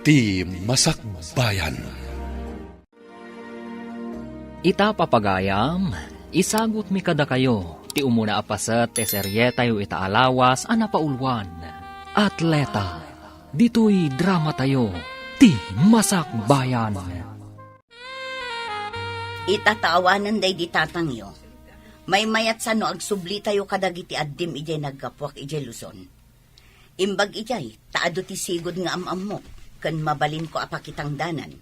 ti Masakbayan. Ita papagayam, isagot mi kada kayo, ti umuna apasat te serye tayo itaalawas anapaulwan. Atleta, dito'y drama tayo, ti Masakbayan. Itatawanan day di tatangyo. May mayat sa no agsubli tayo kadagiti addim ijay naggapwak ijay Luzon. Imbag ijay, taado ti sigod nga amam mo, kan mabalin ko apakitang danan.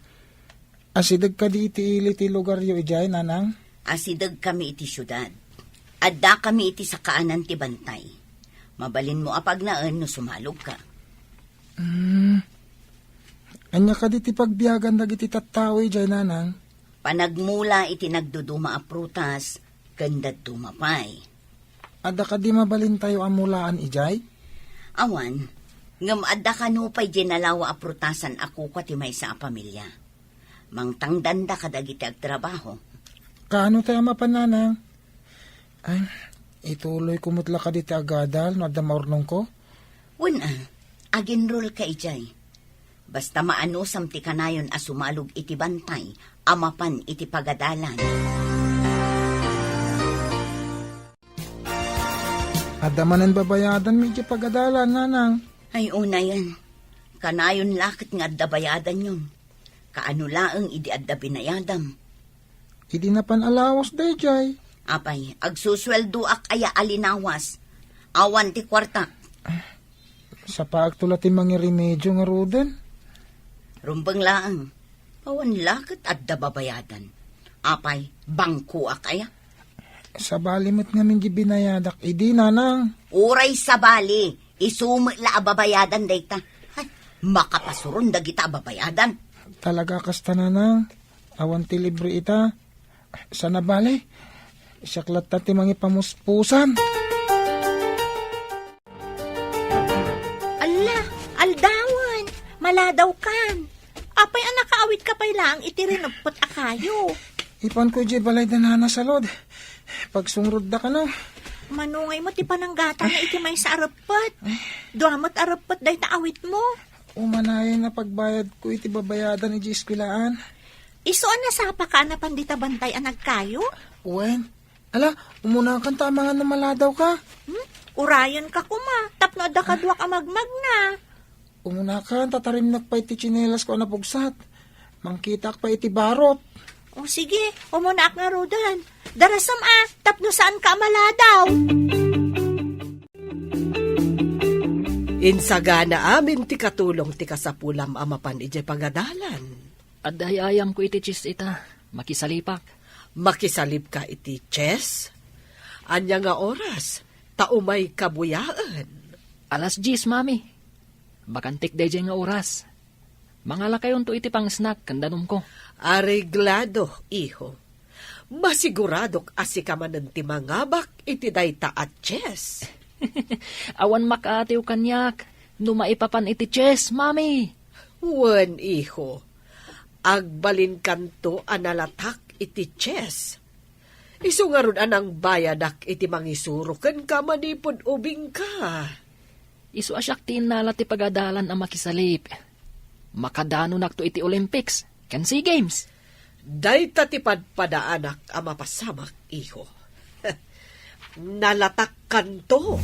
Asidag ka di iti ili ti lugar yo ijay, nanang? Asidag kami iti syudad. Adda kami iti sa kaanan ti bantay. Mabalin mo apag naan no sumalog ka. Anya ka di ti pagbiyagan dagiti tattaw ijay, nanang? Panagmula iti nagduduma a prutas, gandad dumapay. Ada ka di mabalin tayo amulaan ijay? Awan, ngam adda kanupay ginalawa a prutasan ako ka ti may sa pamilya. Mangtangdanda ka dagiti agtrabaho. Kaano tayo mapananang? Ay, ituloy kumutla ka di ti agadal no adda maurnong ko? Una, aginrol ka ijay. Basta maanusam ti kanayon a sumalog iti bantay, amapan iti pagadalan. Adda manan babayadan medyo pagadalan, nanang. Ay una yan, kanayon lakit nga adda bayadan yun. Kaano laeng idi adda binayadam. Idi na panalawas day jay. Apay, agsusweldo ak aya alinawas. Awan ti kwarta. Sa paagtula ti mga remedyo nga ruden. Rumbang laeng, awan lakit adda babayadan. Apay, bangko ak aya. Sa balimot nga mingi binayadak, idi nanang. Uray sa bali, isumit la ababayadan dayta. Ay, makapasuron dagita ababayadan. Talaga kasta nanang. Awan ti libre ita. Sana bali. Isaklat ta ti mga pamuspusan. Ala, aldawan, maladaw kan. Apay anak kaawit ka pay lang, itirinagpot akayo. Ipan ko di balay danana sa lod. Pagsungrod da ka no. Manungay mo ti pananggata na iti may sa arapot. Duamot arapot day taawit mo. Umanayan na pagbayad ko iti babayadan ni Eskwilaan. Isuan na sapa ka na pandita bantay anag kayo? Uwen, ala, umuna kang tama nga na maladaw ka. Urayan ka kuma, tapno da ka duwak amagmag na. Umuna ka, tatarimnak pa iti chinelas ko na pugsat. Mangkitak pa iti barot. O sige, umunak nga rodan. Darasam tapno saan ka maladaw? Insagana amin ti katulong ti kasapulam amapan ije pagadalan. Adayayam ko iti chis ita, makisalipak. Makisalip ka iti chess? Anya nga oras, taumay kabuyaan. Alas 10, mami. Bakantik day nga oras. Mangala kayon to iti pang snack, kandanom ko. Areglado, iho. Masiguradok asikaman ti mangabak iti dayta at chess. Awan makaatiw kanyak, numaipapan iti chess, mami. Wen, iho. Agbalin kanto analatak iti chess. Isungarun anang bayadak iti mangisuro ken ka manipod ubing ka. Isu asyak ti nala ti pagadalan ang makisalip. Makadano nakto iti Olympics, ken SEA Games. Dayta ti padpadaanak ang mapasamak, iho. Nalatak kanto.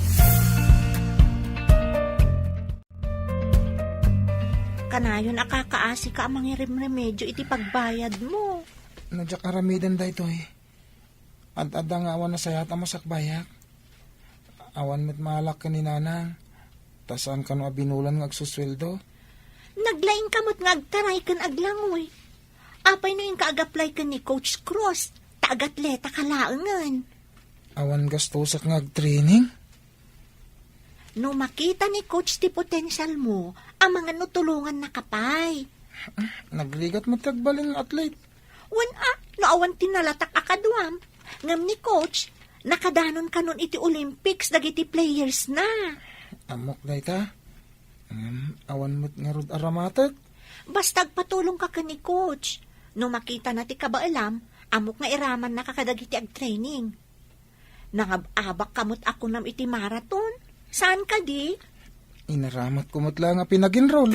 Kanayon akakaasi ka ang mga remedyo iti pagbayad mo. Nadya karamidan da ito eh. Ad-ada nga awan na sayat ang masakbayak. Awan met malak ka ni nanang. Tasan ka no abinulan ng agsusweldo. Naglaing kamot nga agtaray kan aglangoy. Apay no yung kaag-apply ka ni Coach Cross, taagatleta ka laangan. Awan gastusak nga ag-training. No makita ni Coach ti potential mo, ang mga nutulungan na kapay. Nagligat mo tagbalin ng athlete. Naawan tinalatak akadwam. Ngam ni Coach, nakadanon ka nun iti Olympics, dagiti players na. Amok da ita. Awan mo't nga rod aramatek. Bastag patulong ka ka ni Coach. No makita na ti kabaalam, amok nga iraman na kakadagiti ag-training. Nangababak kamot ako nam iti marathon. Saan ka di? Inaramat ko mo't lang nga pinag-enroll.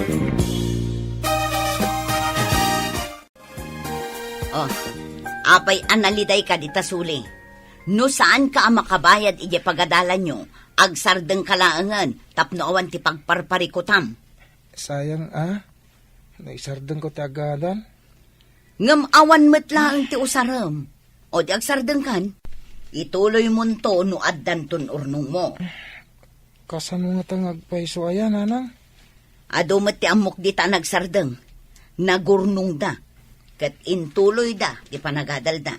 Oh, apay analiday ka dita suli. No saan ka ang makabayad ije pagadalan nyo, agsardeng kalaangan, tapno awan ti pagparparikutam. Sayang naisardeng ko ti agadan. Ngam awan metlaang ti usaram. O di agsardeng kan, ituloy mo to no addan tun urnong mo. Kasano nga tangagpaiso ayan, nanang? Ado met ti amok di ta nagsardeng, nagurnong da, kat intuloy da, di panagadal da.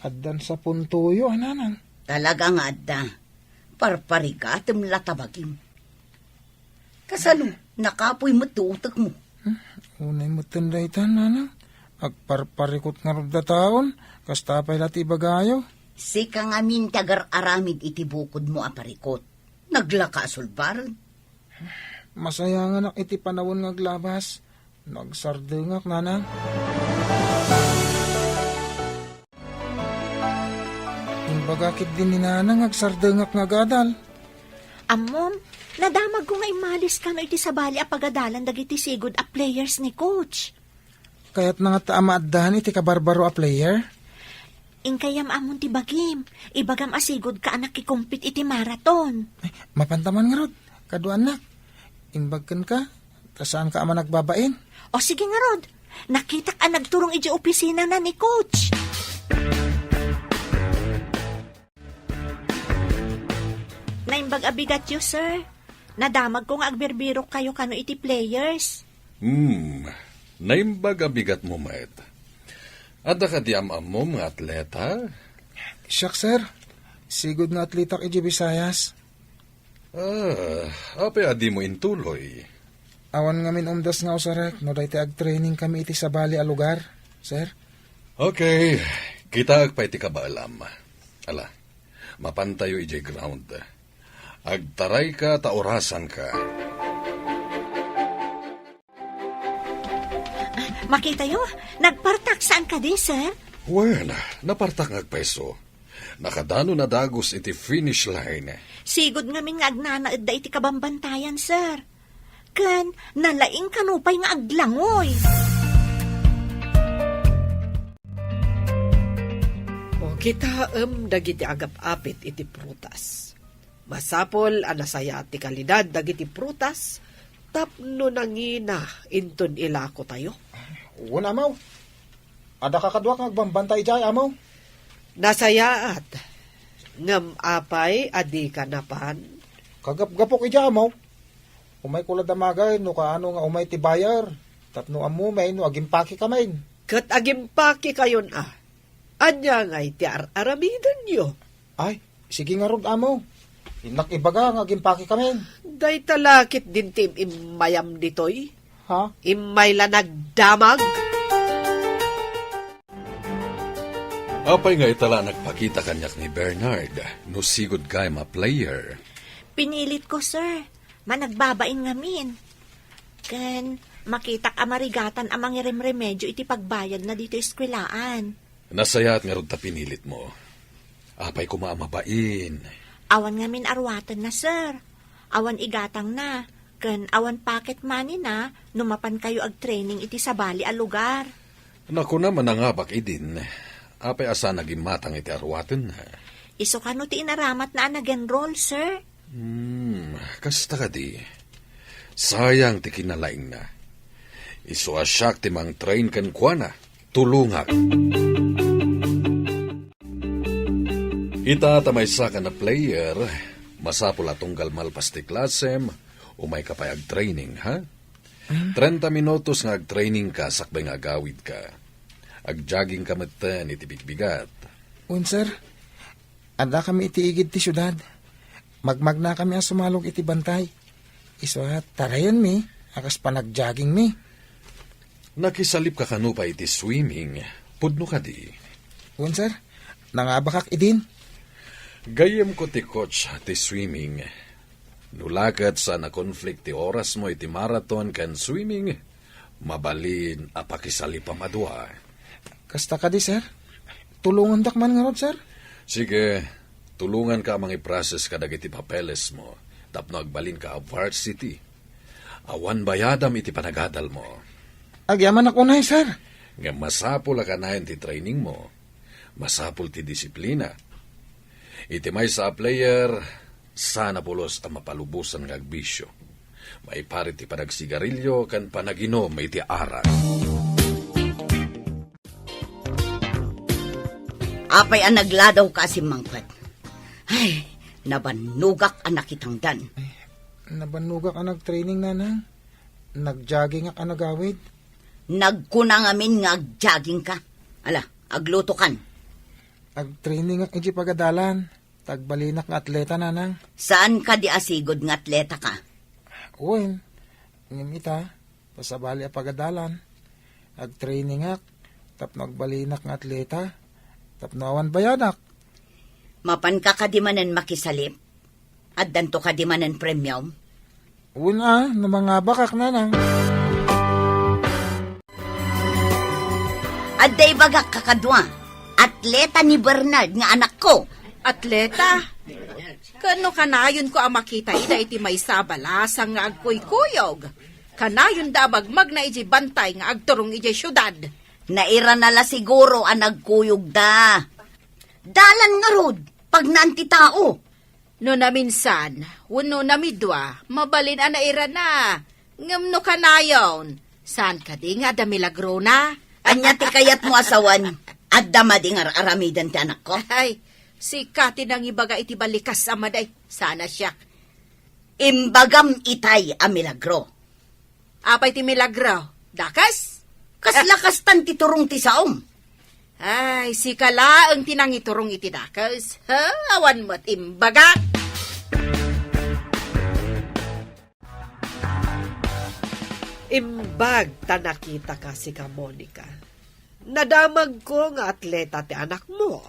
Addan sa puntuyo, nanang. Talaga nga adda, parparigatem latabagim. Kasano, nakapoy mo tuutak mo. Unay mo tinday tan, nanang. Agparparikot nga rod da taon, kastapay lati bagayo. Si kang amin tagar aramid iti bukod mo aparikot. Naglaka sulbaran. Masaya nga nak iti panawon nga glabas. Nagsardengak, nanang. Bagakit din ni nanang agsardengak nga gadal. Amom, nadamag ko nga imalis ka no iti sabali a pagadalan dagiti sigod a players ni coach. Kaya't nga taama addahan iti kabarbaro a player. Inkayam amon ti bagim, ibagam asigod ka anak kikumpit iti marathon. Ay, mapantaman nga rod, kadu anak. Imbagkan ka, tasaan ka ama nagbabain. O sige nga rod, nakita ka nagturong iti opisina na ni coach. Naimbag abigat yu, sir. Nadamag ko nga agberbiro kayo kano iti players. Naimbag abigat mo, Maet. Ada ka di amam mo mga atleta? Siyak, sir. Sigod nga atletak iti Visayas. Apay adi mo intuloy. Awan nga min umdas nga usarek, no dahi ag-training kami iti sabali a lugar, sir. Okay, kita agpay ti kabaalam. Ala, mapantayo iti ground. Agtaray ka, taorasan ka. Makita yo, nagpartaksaan ka di, sir? Well, napartak ngagpeso. Nakadano na dagos iti finish line. Sigod nga min nga agnanaed da iti kabambantayan, sir. Ken, nalaing kanupay nga aglangoy. O kita dagiti agap-apit iti prutas. Masapol anasaya ti kalidad dagiti prutas tapno nangina inton ilako tayo. Una, amaw. Ada kakadwak nga agbambantay jay, amaw. Nasayaat. Ngam apay adi kanapan. Kagap-gapok ija, amaw. Umay kulad amagay, no kaano nga umay ti bayar. Tapno amumay, no agimpaki kamay. Kat agimpaki kayon Anya ngay ti aramidan nyo. Ay, sige nga rod, amaw. Inak ibaga nga agimpaki kamay. Day talakit din tim imayam ditoy. Ha? Imay la nagdamag. Apay nga itala nagpakita kanyak ni Bernard, no sigod kay ma player. Pinilit ko, sir. Managbabain ngamin. Ken, makita ka marigatan amang remedyo iti pagbayad na dito eskwelaan. Nasayaat nga rod ta pinilit mo. Apay kumamabain. Awan ngamin arwatan na, sir. Awan igatang na. Ken, awan pocket money na, numapan kayo ag-training iti sabali a lugar. Naku naman nangabak idin. Apay asa naging matang iti arwaten na. Iso kano ti inaramat na nag-enroll, sir? Kasta ka di. Sayang ti kinalaing na. Iso asyak ti mang train kan kwa na. Tulungak. Ita tamay sa ka na player, masapula tunggal malpas ti klasem, umay ka pa ag-training, ha? 30 minutos nga ag-training ka, sakbay nga agawid ka. Ag-jogging ka matan iti bigbigat. Sir, ada kami iti igid ti syudad. Magmag na kami ang sumalog iti bantay. Iso tarayan mi, akas pa nag-jogging mi. Nakisalip ka kanupa iti swimming, pudno ka di. Sir, nangabakak idin. Gayem ko ti coach ti swimming. Nulakat sa na-conflict ti oras mo iti marathon kan swimming, mabalin apakisalip amadwa. Kasta ka di, sir? Tulungan dakman nga rod, sir? Sige, tulungan ka amang i-process ka dagiti papeles mo, tapno agbalin ka a varsity. Awan bayadam iti panagadal mo. Agyaman ako na, sir. Nga masapul ka na ti training mo. Masapul ti disiplina. Iti may sa player, sana pulos ang mapalubusan ng agbisyo. May pari ti panagsigarilyo kan panaginom iti arak. Apay ang nagladaw ka si Mangpet. Ay, nabanugak ang nakitangdan. Nabanugak ka nag-training, nanang. Nag-jogging ka nagawid. Nagkunang amin nga agjogging ka. Ala, agluto kan. Ag-training ka iti pagadalan. Tagbalinak nga atleta, nanang. Saan ka di asigod nga atleta ka? Uwin, ngimita, pasabali a pagadalan. Ag-training ak, tapno agbalinak nga atleta. Tapno awan bayadak. Mapan ka kadimanan makisalip? At danto kadimanan premium? Uwin no mga bakak, nanang. At day bagak kakadwa, atleta ni Bernard nga anak ko. Atleta? Kano kanayon ko ang makita ida iti may sabalasang nga agkuy-kuyog. Kanayon dabag magna iti bantay nga agturong iti syudad. Naira nala siguro ang nagkuyog da. Dalan nga rod, pag naanti tao. No naminsan, wano namidwa, mabalin ang naira na. Ngam no kanayon, saan ka di nga da milagro na? Anya ti kayat mo asawan, at damading aramidan ti anak ko. Ay, si Kati nang ibaga iti balikas amaday. Sana siya. Imbagam itay a milagro. Apay ti milagro. Dakas? Kaslakas tan ti turong ti saom. Ay, si Kala ang tinangiturong iti dakas. Ha? Awan mo't imbaga. Imbag ta nakita ka si ka, Monica. Nadamag ko nga atleta ti anak mo.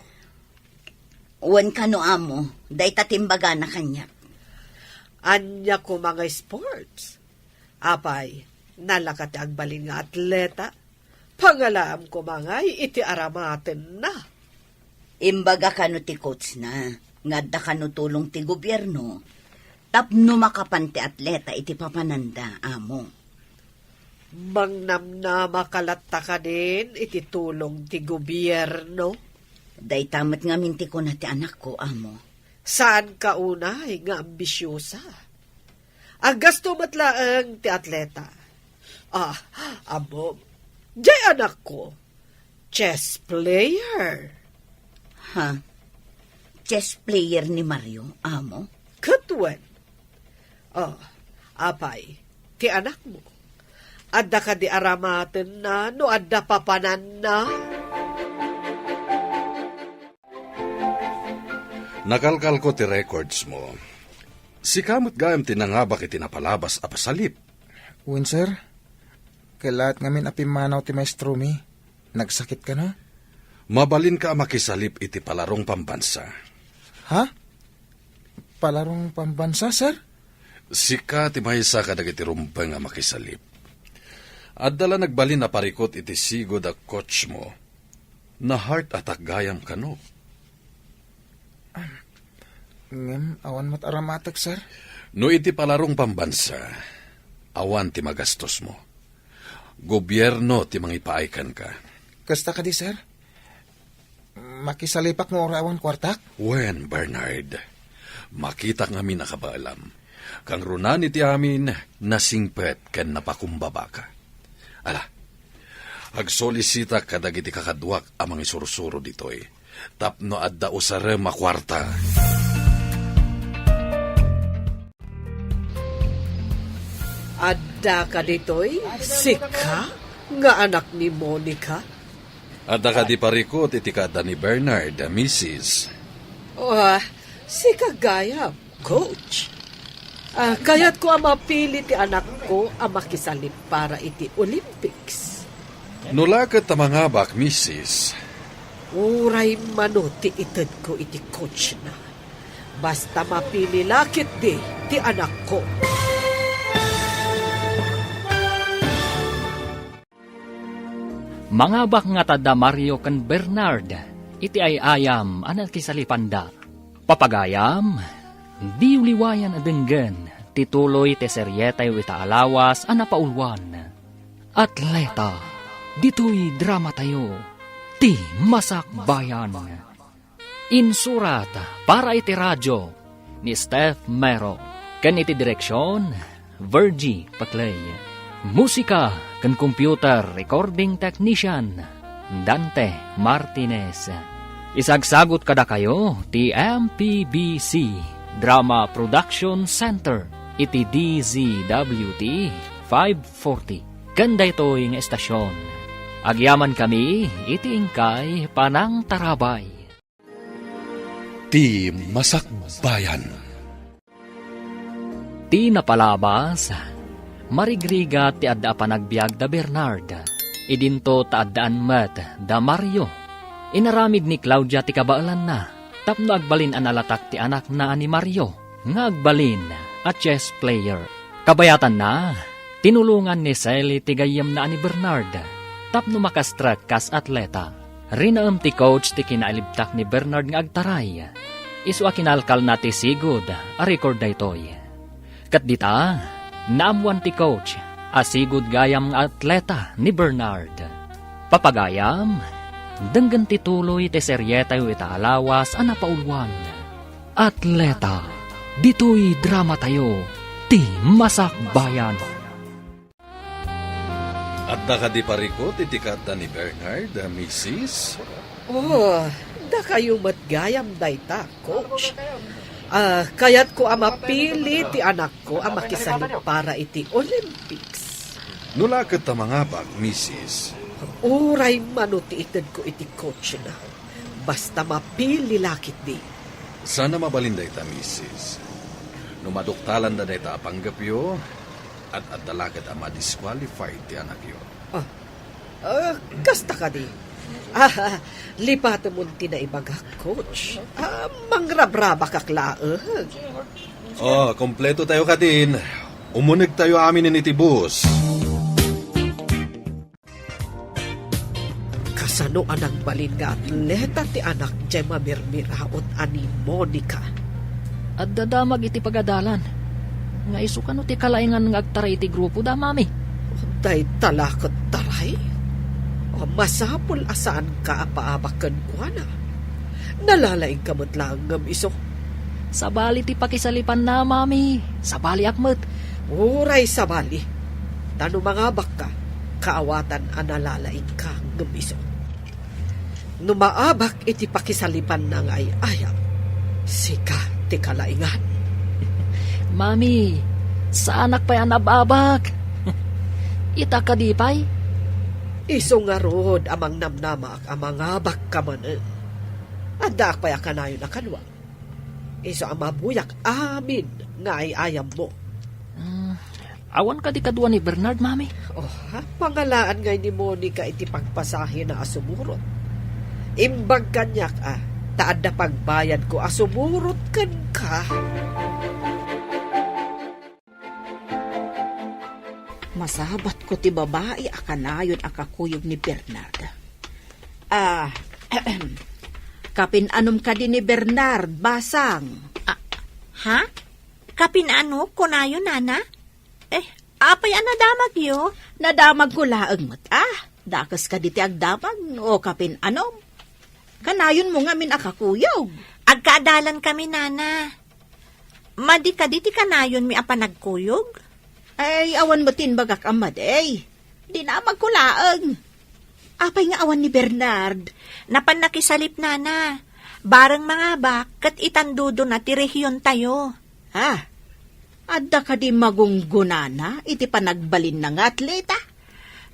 Uwan ka no amo, day tatimbaga na kanya. Anya ko mga sports. Apay, nalakat ang balin nga atleta. Pangalam ko mga iti aramaten na. Imbaga ka no ti coach na, ngadda ka no tulong ti gobyerno. Tapno makapan ti atleta iti papananda, amo. Mangnam makalatta ka din iti tulong ti gobyerno. Day tamat nga minti ko na ti anak ko, amo. Saan ka unay nga ambisyosa? Agasto matlaang ti atleta. Amo, jay anak ko, chess player. Ha? Chess player ni Mario, amo? Katwen. Apay, ti anak mo. Adda ka di aramaten na, no adda papanan na. Nakalkal ko ti records mo. Si kamot gayam tinangabak iti napalabas a pasalip. Uwin, sir. Kailat ngamin apimanaw ti maestro mi. Nagsakit ka na? Mabalin ka makisalip iti palarong pambansa. Ha? Palarong pambansa, sir? Sika ti maysa ka dagiti rumbeng nga makisalip. At dala nagbalin na parikot iti sigod a coach mo. Na heart attack gayam ka no. Ngem, awan mat aramatak, sir. No iti palarong pambansa, awan ti magastos mo. Gobyerno ti mangipaaykan ka. Kasta ka di, sir? Makisalipak mo orawan kwartak? Wen, Bernard, makita nga mi nakabaalam. Kang runan iti amin, nasingpet ken napakumbaba ka. Ala, agsolisita kadagiti kakadwak amang isursuro ditoy. Tapno adda usare makwarta. Adda ka ditoy, sika, nga anak ni Monica. Adda ka di parikot iti kada ni Bernard, Mrs. Si kagaya, coach. Kaya't ko ang mapili ti anak ko ang makisalip para iti Olympics. Nulakat ta mga bak, Mrs. Uray mano ti ited ko iti coach na. Basta mapili lakit di ti anak ko. Mga bak nga tada Mario kan Bernard, iti ay ayam anak kisalipanda. Papagayam, di uliwayan adenggen, tituloy te seryetay wita alawas anapaulwan. Atleta, dito'y drama tayo, ti masakbayan. Insurat para iti radyo ni Steph Mero. Kan iti direksyon, Virgie Paclay. Musika kan computer recording technician, Dante Martinez. Isagsagot kada kayo ti MPBC Drama Production Center iti DZWT 540. Kanda ito'y nga estasyon. Agyaman kami iti ingkay Panang Tarabay. Ti Masakbayan. Ti napalabas, marigriga ti adda panagbiag da Bernard. Idinto ta addaan met da Mario. Inaramid ni Claudia ti kabaalan na. Tapno agbalin analatak ti anak na ni Mario. Nga agbalin at chess player. Kabayatan na, tinulungan ni Sally ti gayam na ni Bernard. Tapno makastrat kas atleta. Rinaam ti coach ti kinaalibtak ni Bernard nga agtaray. Isu a kinalkal na ti sigod a record da itoy. Kat dita, naamuan ti coach asigod gayam nga atleta ni Bernard. Papagayam, denggan ti tuloy ti serye tayo itaalawas a napaulwan. Atleta, dito'y drama tayo, ti masakbayan. At nakadi parikot itikata ni Bernard, Mrs. Oh, da kayo matgayam dayta, coach. Kaya't ko ang mapili ti anak ko ang makisalip para iti Olympics. Nulakot ta mga bag, Mrs. Uray manutiitan ko iti coach na. Basta mapili lakit di. Sana mabalinday ta, Mrs. Numaduktalan na day ta apanggapyo at talagat ang madisqualified ti anak yo. Kasta ka di. Lipat mo tinaibaga, coach. Mangrabraba kaklaag. Kompleto tayo ka din. Umunig tayo amin ni Tibus. Kasano anang balin nga atleta ti anak Gemma Mirmiraot ani Monica. At dadamag iti pagadalan. Nga isu kano ti kalaingan nga agtaray iti grupo da, mami. Day talakot taray. Masapol asaan ka apaabakan ko na. Nalalaing kamot lang ngam iso. Sabali ti pakisalipan na, mami. Sabali akmet. Uray sabali. Tano mga baka, kaawatan ang nalalaing ka ngam iso. Numaabak iti pakisalipan na ngay ayam. Sika ti kalaingan. Mami, sa anak pa yan nababak. Ita ka di pa'y? Iso nga rod amang namnamak amang abak ka man. Adak pa ka na yun na kanwa. Iso ang mabuyak amin nga ay ayam mo. Awan ka di kadwa ni Bernard, mami. Pangalaan ngay ni Monica iti pagpasahin na asumurot. Imbag kanyak taad na pagbayad ko asumurot kan ka. Masabat ko ti babae akanayon akakuyog ni Bernard. Kapin-anom ka din ni Bernard, basang. Ha? Kapinano? Kunayo, nana? Apay nadamag yo? Nadamag ko laang mat. Dakas ka diti agdamag o kapin-anom. Kanayon mo nga min akakuyog. Agkaadalan kami, nana. Madi ka diti kanayon mi apanagkuyog? Ay, awan mo tinbagak amad Di na magkulaang. Apay nga awan ni Bernard. Napan nakisalip, nana. Barang mga bak, kat itandudo na ti rehiyon tayo. Adda ka di magunggunana, iti panagbalin ng atleta.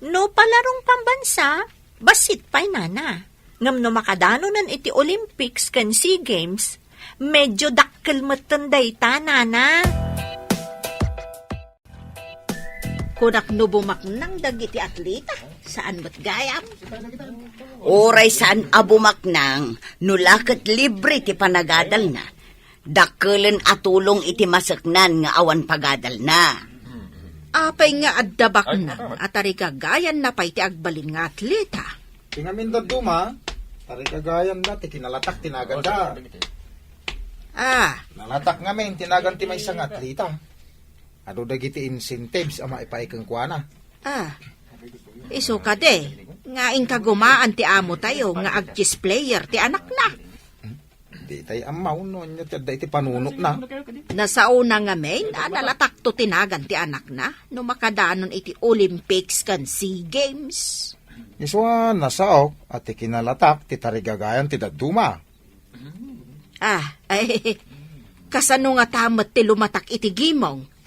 No palarong pambansa, basit pa'y, nana. Ngam no makadano nan iti Olympics kan SEA Games, medyo dakkel matanday ta, nana. Kunak no bumaknang dagiti atleta, saan mo't gayam? Oray saan abumaknang, nulakat libre ti panagadal na. Dakelen atulong iti masaknan nga awan pagadal na. Apay nga addabak na, atari kagayan na pa'y ti agbalin nga atleta. Tingamin da duma, tari kagayan da, ti kinalatak tinaganda. Nalatak ngamin, tinagan ti may isang atleta. Ano dagiti incentives ang maipaikang kuana? Iso ka de, nga ing kagumaan ti amo tayo, nga ag-chess player ti anak na. Di tayo amaw no, niya iti panunot na. Nasauna nga may, nalatak to tinagan ti anak na, no makadanon iti Olympics kan SEA Games. Iswa nasaok at ikinalatak ti tarigagayan ti daduma. Ay, kasano nga tamat ti lumatak iti gimong?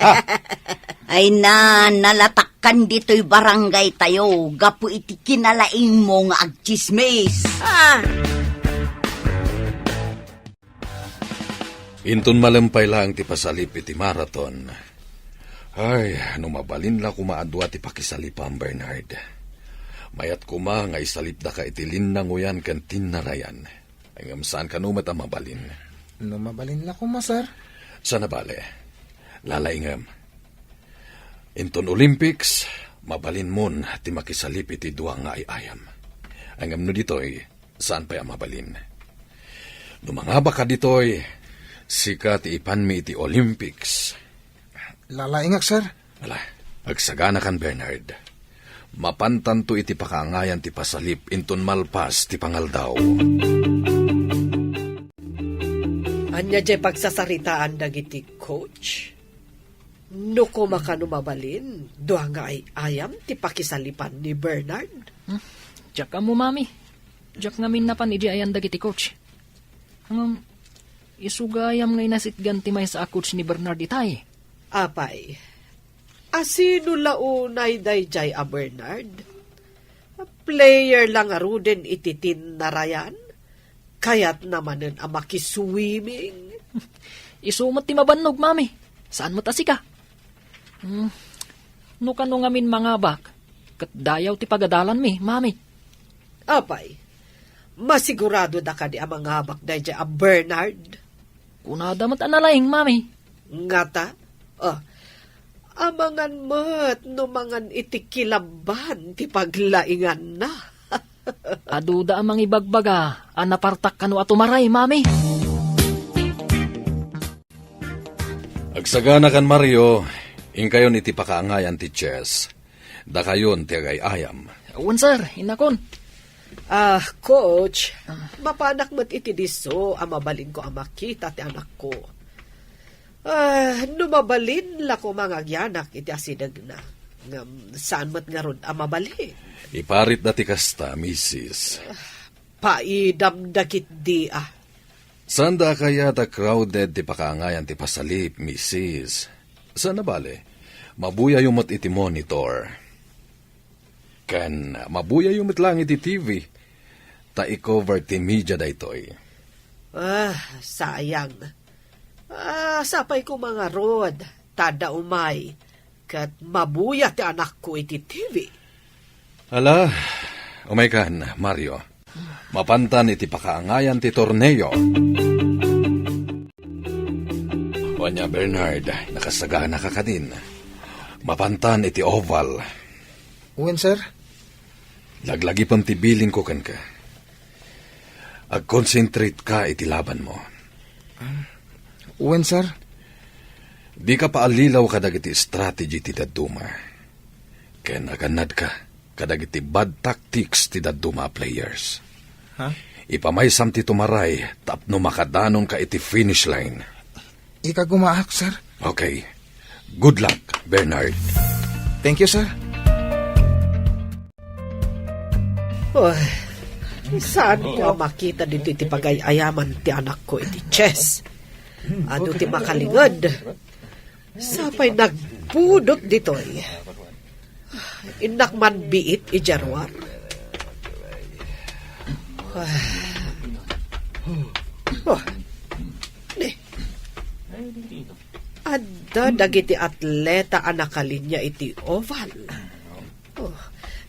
Ay nalatakkan dito'y barangay tayo, gapu iti kinalaing mo nga agchismis. Inton malampay lang ti pasalip iti marathon. Ay, mabalin la kumaadwa ti pakisalipam, Bernard. Mayat kuma nga isalip da ka iti linnanguyan kan tinarayan. Ay saan ka numat ang mabalin? Mabalin la ko, sir. Sana bale, lalaingam. Inton Olympics, mabalin mon ti makisalip iti duwa nga ayam. Angam no ditoy, saan pa mabalin? Numangaba ka ditoy, sika ti ipanmi iti Olympics. Lalaingak, sir. Wala, agsagana kan Bernard. Mapantan to iti pakaangayan ti pasalip inton malpas ti pangaldaw. Anya jay pagsasaritaan dagiti coach. No ko makanumabalin, doa nga ay ayam ti pakisalipan ni Bernard. Diyak ka mo, mami. Diyak ngamin na pan iji ayan dagiti coach. Isugayam ngay nasit ganti may sa coach ni Bernard itay. Apay, asino launay dayjay a Bernard? Player lang aruden iti tinarayan? Kayat namanen a makiswimming? Isumat ti mabannog, mami. Saan mo tasi ka? No kano ngamin mga bak, kat dayaw ti pagadalan mi, mami. Apay, masigurado da ka di a mga habak dayjay a Bernard? Kunada mat analaing, mami. Ngata? Amangan mat, no mangan itikilaban, ti paglaingan na. Aduda ang mga ibagbaga, anapartak kano atumaray, mami. Agsagana kan Mario, ingkayon iti pakaangayan ti chess. Da kayon ti agayayam. Awan, sir, inakon. Coach, mapanak mat iti diso, mabalin ko ang makita ti anak ko. Numabalin la ko mga agyanak iti asidag na. Saan mat nga ron mabalin? Iparit dati kasta, Mrs. Paidam dakit di Sanda kaya ta crowded ti pakaangayan ti pasalip, Mrs. Sana bale, mabuya yung mat iti monitor. Kan mabuya yung mat lang iti TV. Ta i-cover ti media daytoy. Sayang. Sapay ko mga rod, tada umay, kat mabuya ti anak ko iti TV. Ala, umay kan, Mario. Mapantan iti pakaangayan ti torneo. Wanya Bernard, nakasagana ka din. Mapantan iti oval. Uwen, sir. Laglagi pang tibilin ko kan ka. Ag-concentrate ka iti laban mo. Uwen, sir. Di ka paalilaw kadagiti strategy ti daduma. Kaya naganad ka kadagiti bad tactics ti daduma players. Ipamaysam ti tumaray tapno makadanon ka iti finish line. Ika gumaak, sir. Okay. Good luck, Bernard. Thank you, sir. Saan ko makita dito iti pagayayaman ti anak ko iti chess? Ano ti makalingad? Sapay nagpudot ditoy. Inak man biit ijarwar. Adda dagiti atleta ang nakalinya iti oval.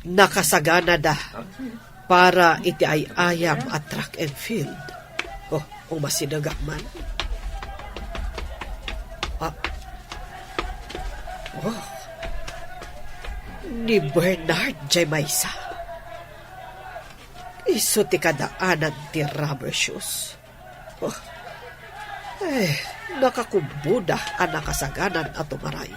Nakasagana da para iti ayam at track and field. Kung masinagak man. Ni Bernard J. Maysa. Iso ti kadaanan ti rubber shoes. Nakakumbuda ang nakasaganan at umaray.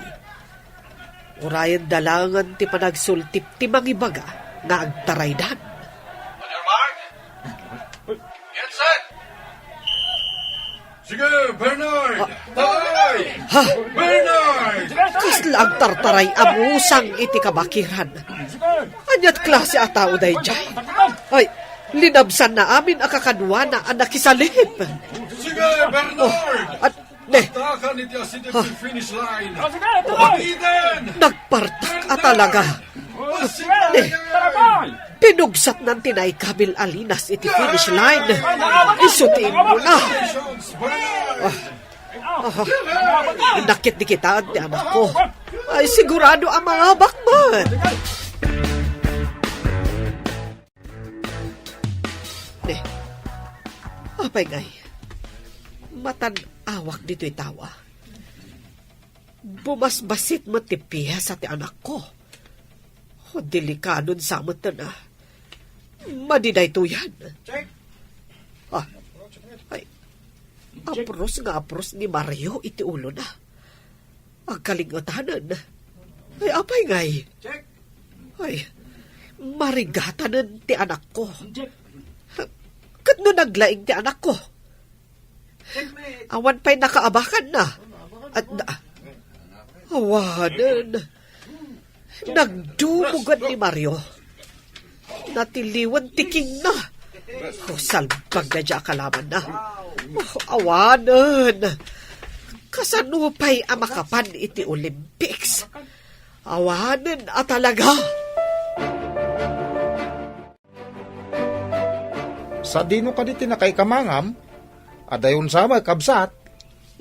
Urayan dalangan ti panagsultip ti mangibaga nga agtaraydan. Get set! Sige, Bernard! Taray! Ha? Bernard! Kasla ang tartaray amusang iti kabakiran. Anyat klase a tao day jay. Ay, linabsan na amin akakadwa na ang nakisalip. Sige, Bernard! At, ne, Takan iti asidip ti finish line! Pag-iden! nagpartak at talaga. Ne, pinugsat ng tinay Kabil Alinas iti finish line. Isutiin mo na. Nakit di kita at anak ko. Ay, sigurado ang mga bakman. Ne, apay ngay. Matan-awak dito'y tawa. Bumasbasit mo ti piya sa ti anak ko. O delikadon sa mo na. Madiday to yan. Ah, ay, apros ni Mario iti ulo na. Ang kalingatanan. Ay, apay ngay. Ay, marigatanan ti anak ko. Kat no naglaing ti anak ko. Awan pa'y nakaabakan na. At awanan. Nagdumugan ni Mario. Natiliwan tiking na. Salbag na dya kalaman na. Awanan. Kasanupay ang makapan iti Olympics. Awanan at talaga. Sa dino ka di tinakay kamangam, adayon sa kabsat,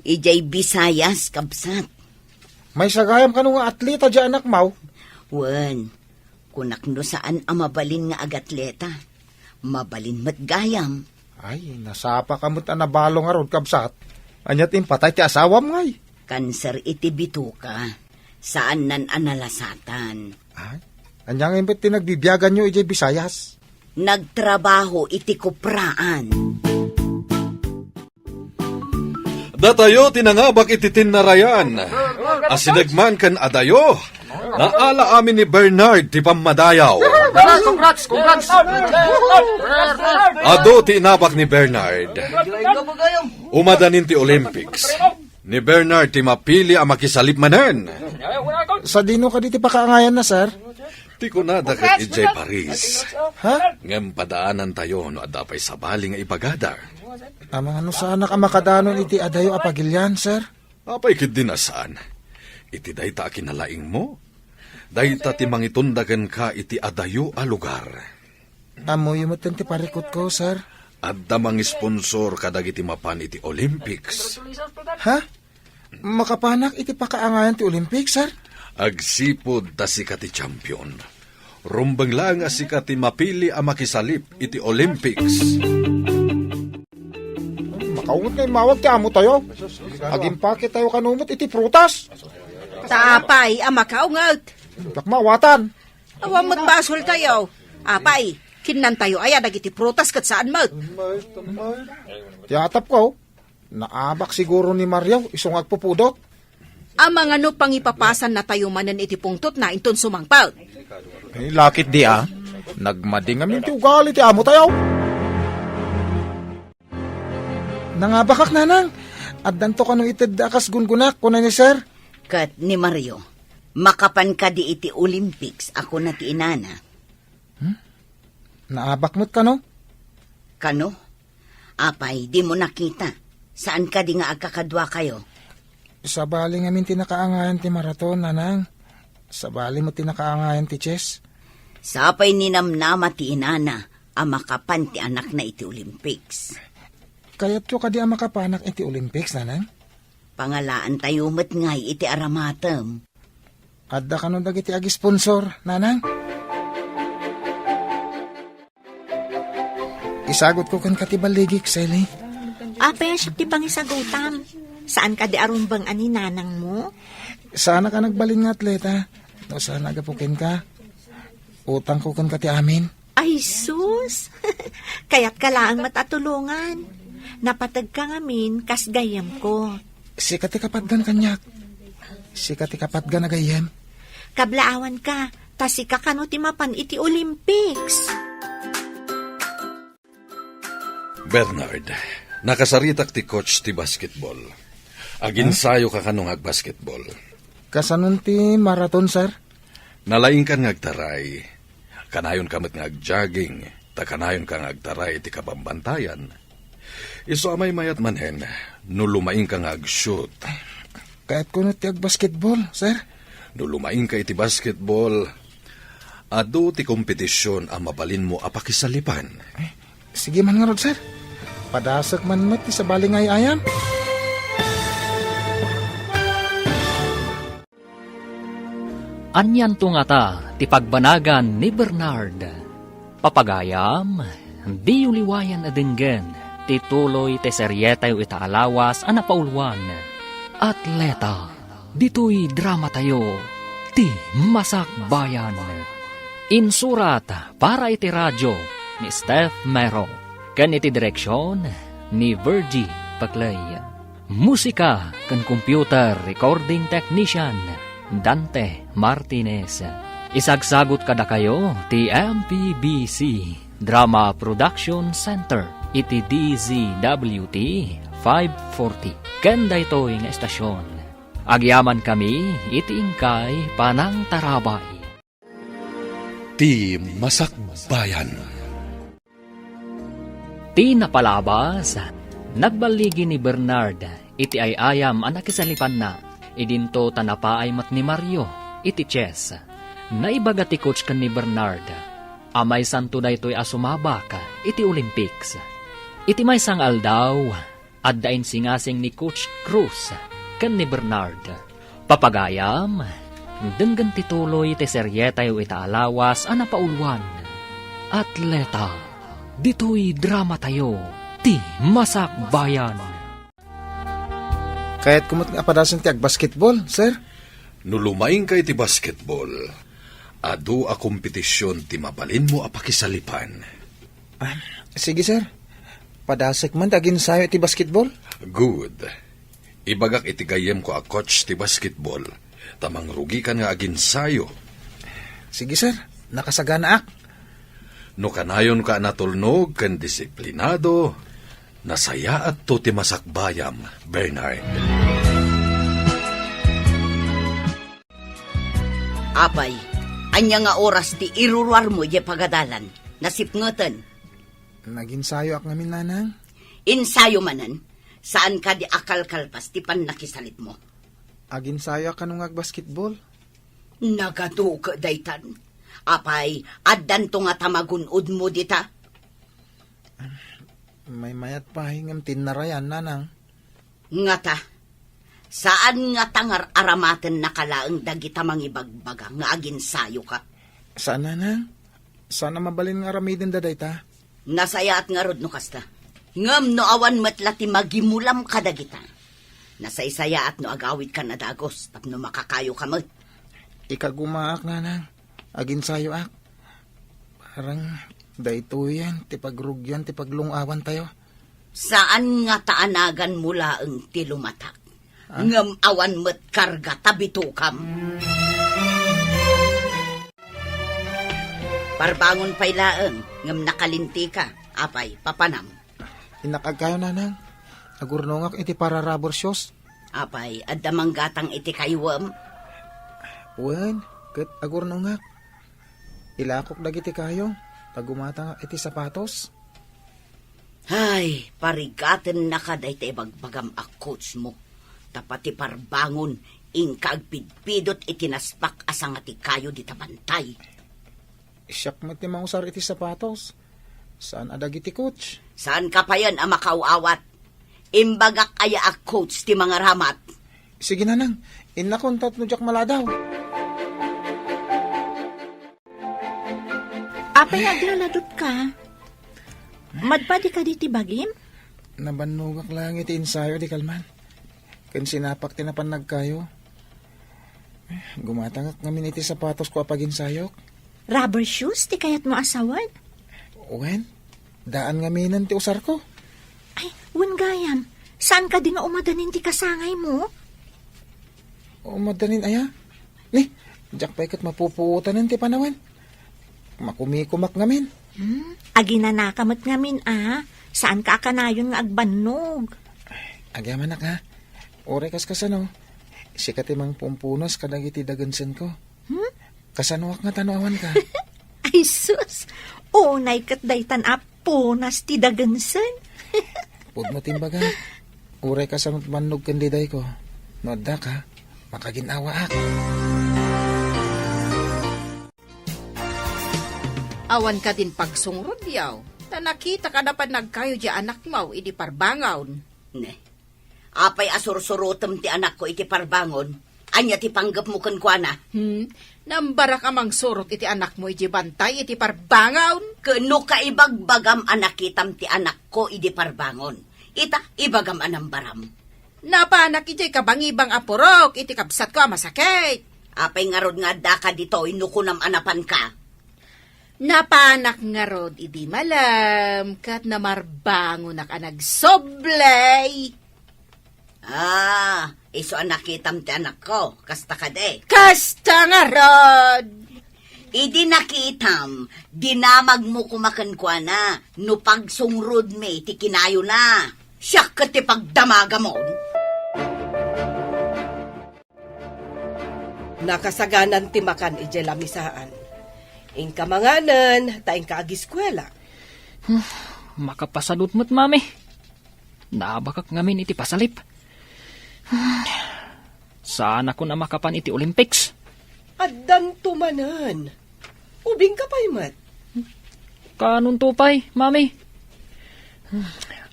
Ijay Bisayas, kabsat. may sagayam ka nga atleta dyan anak mau. Wen, kunakno saan ang mabalin nga agatleta. Mabalin matgayam. Ay, nasapa ka mo't anabalo nga ron kabsat. Anyat impatay ti asawam ngay. Kanser iti bituka. Saan nan analasatan. Ay, anyang impet tinagbibiyagan nyo ijay Bisayas. Nagtrabaho iti kupraan. Datayo tinangabak iti tinarayan. Asinagman kan adayo. Naala amin ni Bernard ti pamadayaw. Congrats! Ado ti inabak ni Bernard. Umadanin ti Olympics. Ni Bernard ti mapili ang makisalip manen. Sa dino ka di ti pakaangayan na, sir? Ti ko na dagat ijay Paris. Ha? Ngem padaanan tayo no adapay sabali nga ibagada. Amang ano sana ka makadanon iti adayo apagilyan, sir? Apay kid dinasaan. Iti dayta kinalaing mo. Dayta ti mangitundagan ka iti adayo a lugar. Amoy mo ti parikot ko, sir. Adda mangi sponsor kadag iti mapan iti Olympics. Ha? Makapanak iti pakaangayan ti Olympics, sir? Agsipod ta si kati champion. Rumbang lang si kati mapili ang makisalip iti Olympics. Makaungot na mawag ti amo tayo. Agimpake tayo kanumot iti prutas. Tapay, ang makaungat. Takmawatan. Awamot basol tayo. Apay, kinan tayo ay dagiti prutas kat saan mo. Tiyatap ko. Naabak siguro ni Mario isong agpupudot. Ang mga no pangipapasan na tayo manan iti pungtot na inton sumangpal. Eh, lakit di Nagmading amin ti ugali ti amo tayo. Nangabakak nanang. At danto ka nung ited akas gungunak ko na ni sir. Kat ni Mario, makapan ka di iti Olympics, ako na ti inana. Naabak mo't ka no? Kano? Apay, di mo nakita. Saan ka di nga agkakadwa kayo? Sa bali ngamin tinakaangayan ti maraton, nanang. Sa bali mo tinakaangayan ti chess. Sapay ninamnama ti inana, ang makapan ti anak na iti Olympics. Kaya't ko ka di ang makapanak iti Olympics, nanang. Pangalaan tayo met ngay iti aramatem. Adda ka nung dagiti agi sponsor, nanang. Isagot ko kan katibaligik, Sally. Apay, siya ti pangisagutam. Saan ka di arumbang ani nanang mo? Sana ka nagbalin nga atleta. No, sana agapukin ka. Utang ko kan kati amin. Ay, sus! Kaya't ka lang matatulungan. Napatag ka ngamin, kas gayam ko. Si kati kapatgan kanyak. Si kati kapatgan agayem. Kablaawan ka, tasi ka kano ti mapan iti Olympics. Bernard, nakasaritak ti coach ti basketball. Aginsayo ka kanong ag-basketball. Kasanon ti marathon, sir? Nalaing ka ngagtaray. Kanayon kamot ngag-jogging. Kanayon ka ngagtaray ti kabambantayan. Iso amay mayat manhen, no lumaing ka ngag-shoot. Kahit kuno ti ag-basketball, sir? No lumaing ka iti basketball, adu ti kompetisyon ang mabalin mo apakisalipan. Sige man nga rod, sir. Padasak man met ti sa balingay ayan. Anyan to nga ta, ti pagbanagan ni Bernard. Papagayam, di uliwayan adinggen, ti tuloy ti seryetay itaalawas ana paulwan. Atleta, dito'y drama tayo, ti masakbayan. Insurat para iti radyo ni Steph Mero, kan iti direksyon ni Virgie Paclay. Musika kan computer recording technician Dante Martinez. Isagsagot kada kayo ti MPBC Drama Production Center iti DZWT 540. Kanda ito'y nga estasyon. Agyaman kami iti ingkay panang tarabay. Ti Masakbayan. Ti napalabas, nagbaligi ni Bernard, iti ay ayam anak isalipan na, idinto tanapaay mat ni Mario, iti chess. Naibaga ti coach kan ni Bernard, amay santo da ito'y asumabak, iti Olympics. Iti may sang aldaw, addain singasing ni Coach Cruz, kan ni Bernard. Papagayam, denggan tituloy ti seryetay itaalawas ana paulwan. Atleta, dito'y drama tayo, ti masakbayan. Kahit kumot nga padasan ti ag-basketball, sir? No lumaing ka iti basketball, adu a kompetisyon ti mabalin mo apakisalipan. Sige, sir. Padasek man tagin sayo ti basketball? Good. Ibagak iti gayem ko a coach ti basketball. Tamang rugi ka nga aginsayo. Sige, sir. Nakasagana ak. No kanayon ka natulnog kan disiplinado, nasaya at to ti masakbayam, Bernard. Apay, anya nga oras ti iruruar mo di pagadalan. Nasipngoten. Naginsayo ak ngamin, nanang. Insayo manan. Saan ka di akal kalpas ti pan nakisalit mo? Aginsayo ak kanong ag-basketball. Nagado ka daytan. Apay, addan to nga tamagunod mo dita. May mayat pa hingam tinarayan, nanang. Nga ta, saan nga tangar aramaten nakalaang dagita mangibagbaga nga aginsayo ka? Saan, nanang? Sana mabalin nga ramidin daday ta. Nasaya at nga rod no kasta. Ngam no awan matlati magimulam ka dagita. Nasaysaya at no agawid ka na dagos tapno makakayo ka mo. Ikagumaak, nanang. Aginsayo ak. Parang dayto yan, tipagrugyan, tipaglungawan tayo. Saan nga taanagan mula ang tilumatak? Ngam awan met karga tabitukam. Parbangon pay laeng, ngam nakalinti ka, apay, papanam. Inakag kayo, nanang. Agurnongak iti para rubber shoes. Apay, addamang gatang iti kaywam. Wen, ket agurnongak. Ilakok dagiti kayo. Tagumata iti sapatos. Ay, parigaten na ka dahi tayo bagbagam a coach mo. Tapati parbangon, ingkaagpidpidot itinaspak asang ati kayo di tabantay. Siyak mo ti mausar iti sapatos. Saan adag iti coach? Saan ka pa yan ang makaawat? Imbagak aya a coach ti mga ramat. Sige, nanang. Inakontat no jak maladaw. Apay naglaladot ka. Madpadi ka di tibagim? Nabanugak lang iti ensayo di kalman. Kan sinapak tinapan nagkayo. Gumatangak ngamin iti sapatos ko apag ensayok. Rubber shoes ti kayat mo asawan? Wen, daan ngaminan ti usar ko. Ay, wen gayam. Saan ka di nga umadanin ti kasangay mo? O madanin aya? Ni, Jak pa ikat mapupuutan ti panawan. Makumikumak ngamin. Agi na nakamot ngamin, Saan ka kanayon nga agbannog? Agyaman nak ha. Ore kas kasano. Sikat imang pumpunos kadagiti dagansen ko. Kasanuak nga tanawan ka. Ay sus, unay kat daytan apunas ti dagansen. Pud mo timbaga. Ore kasanot mannog kandiday ko. Noda ka, makaginawa ak. Awan ka din pagsungrod yaw. Ta nakita ka dapat nagkayo di anak mo, idi parbangawn. Ne. Apay asursurutem ti anak ko iti parbangon. Anya ti panggap mo kan kwa na. Nambarak amang surot iti anak mo, idi bantay, iti parbangawn. Kano ka ibagbagam anak itam ti anak ko iti parbangon. Ita, ibagam anambaram. Napanak iti kabangibang apurok, iti kabsat ko masakit. Apay nga rod nga da ka dito, inukunam anapan ka. Napanak nga rod, idi malam, kat namarbango na ka nagsoblay. Iso anak itam ti anak ko, kasta ka de. Kasta nga rod! Idi nakitam, dinamag mo kumakan kwa na, no pagsungrod me, ti kinayo na. Siyak ka ti pagdamaga mo. Nakasaganan ti makan ije lamisaan. Ing kamanganan, taing kaagiskwela. Makapasalot mo't, mami. Nabakak ngamin iti pasalip. Saan ako na makapan iti Olympics? Addan tumanan. Ubing ka pa'y mat. Kanun tupay, mami.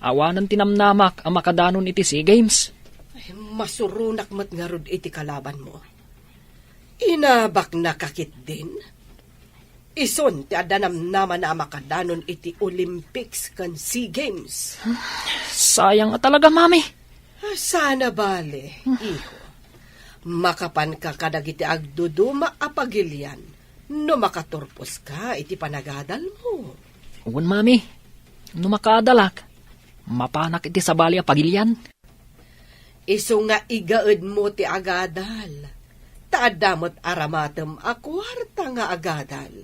Awanan tinamnamak ang makadanon iti SEA Games. Ay, masurunak mat nga rod iti kalaban mo. Inabak na kakit din. Ison ti adanam naman na makadanon iti Olympics kan SEA Games. Sayang nga talaga, mami. Sana bale, iho. Makapan ka kadagiti agduduma apagilyan no makaturpos ka iti panagadal mo. Uwan, mami. No makadalak, mapanak iti sabali a pagilyan. Iso nga igaed mo ti agadal. Taadamot aramatem a kwarta nga agadal.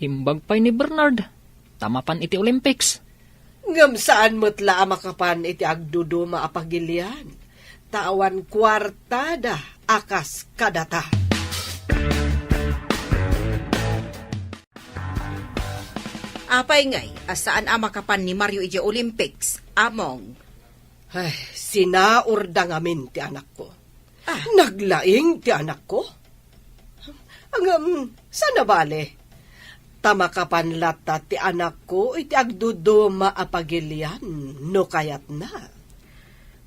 Imbag pa'y ni Bernard. Tamapan iti Olympics. Ngam saan mo't la makapan iti agduduma apagilyan. Tawan kwartada akas kadata. Apay ngay, asaan amakapan ni Mario ije Olympics, among. Ay, sinaurda ngamin ti anak ko. Naglaing ti anak ko? Sana bale? Tamakapan lata ti anak ko iti agduduma apagilyan no kayat na.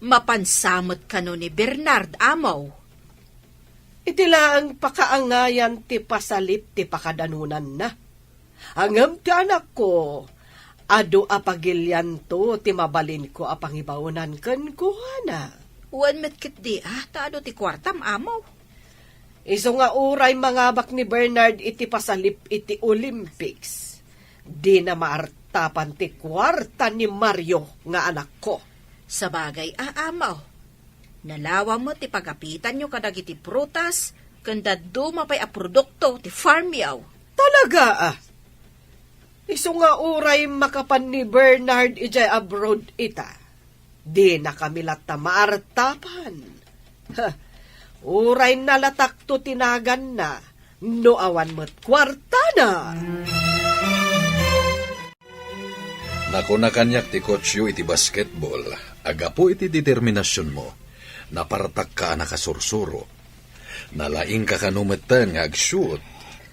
Mapansamot ka no ni Bernard, amaw. Iti lang pakaangayan ti pasalip ti pakadanunan na. Angam ti anak ko, adu apagilyan to ti mabalin ko apangibaunan ken kuhana. Wan met kit di, taado ti kwartam, amaw. Iso nga uray mangabak ni Bernard iti pasalip iti Olympics. Di na maartapan ti kwarta ni Mario nga anak ko. Sa bagay, amaw. Nalawa mo ti pagapitan nyo kadag iti prutas, kanda dumapay a produkto ti farm yaw. Talaga Iso nga uray makapan ni Bernard ijay abroad ita. Di na kami lata maartapan. Uray nalatak to tinagan na, no awan mo't kwarta na. Nako na kanyak ti coach yu iti basketball, agapo iti determinasyon mo, napartak ka nakasursuro. Nalaing ka kanumeten nga ag-shoot.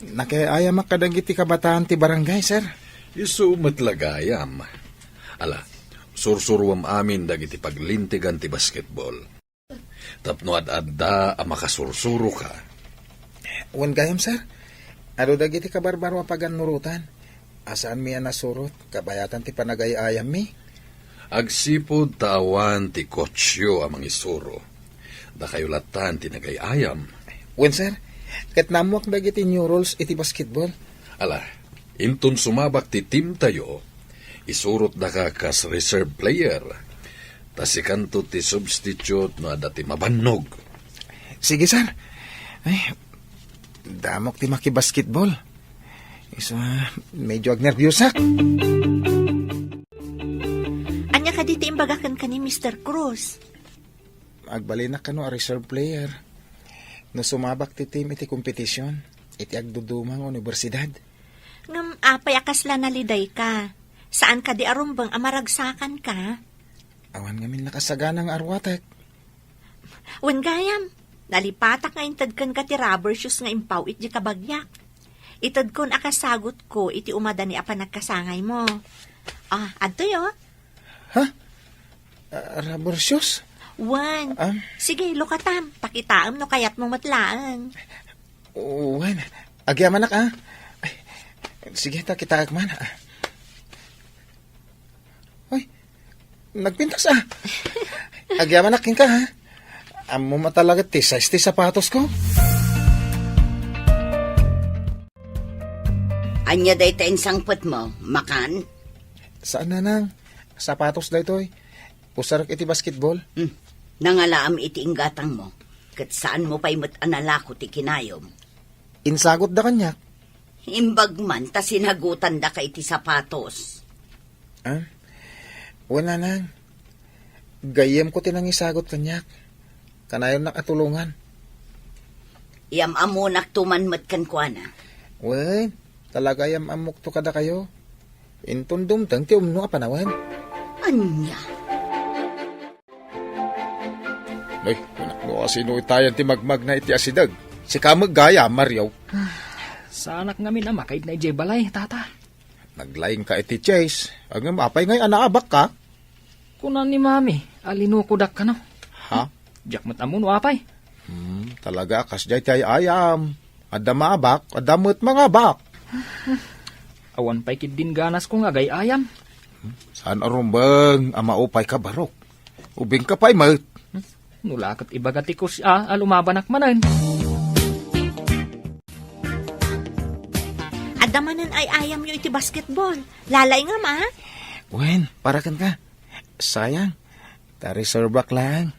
Nakiayam makadagiti kabataan ti barangay, sir. Isu matlagayam. Ala, sursuruam amin dagiti paglintigan ti basketball. Tapno ad-adda ang makasursuro ka. Wan gayam, sir. Ado dagiti kabarbaro paganurutan. Asaan mi nasurot, kabayatan ti panagayayam mi. Agsipod tawan ti kotsyo amang isuro. Da kayo latan ti nagayayam. Wan, sir. Kat namuak dagiti new rules iti basketball. Ala, inton sumabak ti team tayo, isurot da ka kas reserve player. Tasikanto ti substitute no adati mabannog. Sige, sir. Ay, Damok ti makibasketball. Isa, medyo agnervyusak. Anya ka diti imbagakan ka ni Mr. Cruz. Agbalinak ka no, a reserve player. No sumabak ti team iti kompetisyon, iti agdudumang universidad. Ngam apay akasla naliday ka. Saan ka di arumbang amaragsakan ka? Awan ngamin nakasaganang arwatek. Wen gayam, nalipatak nga intad kan ka ti rubber shoes nga impaw iti kabagyak. Itad kon akasagot ko iti umada ni apa nagkasangay mo. Adto yo. Rubber shoes? Wan. Ah? Sige, lukatam. Pakitaam no kayat mo matlaan. Wan, agyamanak ah. Ay, sige, takitaak man ah. Uy, nagpintas ah. Agyamanak ka ha. Amo matalaga ti size ti sapatos ko. Anya day tayo sangpot mo, makan? Saan na nang? Sapatos da ito eh. Pusarak iti basketball. Nangalaam iti inggatang mo. Kat saan mo pa'y anala ko ti kinayom. Insagot da kanyak. Imbag man, ta sinagutan da ka iti sapatos. Ah? Wala nang. Gayem ko tinang isagot kanyak. Kanayon nakatulungan. Iyam amunak tumanmat kan kwa na. Wen, talaga yam amok to kada kayo. Intundum tang ti umno apanawan. Anya? Ay, anak mo asino itayan ti magmag na iti asidag. Si kamag gaya, Maryaw. Sa anak ngamin na makaid na ijay balay, tata. Naglaing ka iti Chase. Ang mapay ngay anaabak ka. Kunan ni mami, alinukudak ka no. Ha? Diyak matamun wapay. Talaga kas jay tay ayam. Adda maabak, adda mo't mga bak. Awan pa'y kid din ganas ko nga gay ayam. Saan arumbang amaupay ka barok? Ubing ka pa'y mat. Nulakat ibagati ko siya, alumabanak manan. Adamanan ay ayam yo iti basketball. Lalay nga ma. Wen, parakan ka. Sayang, ta-reserve lang.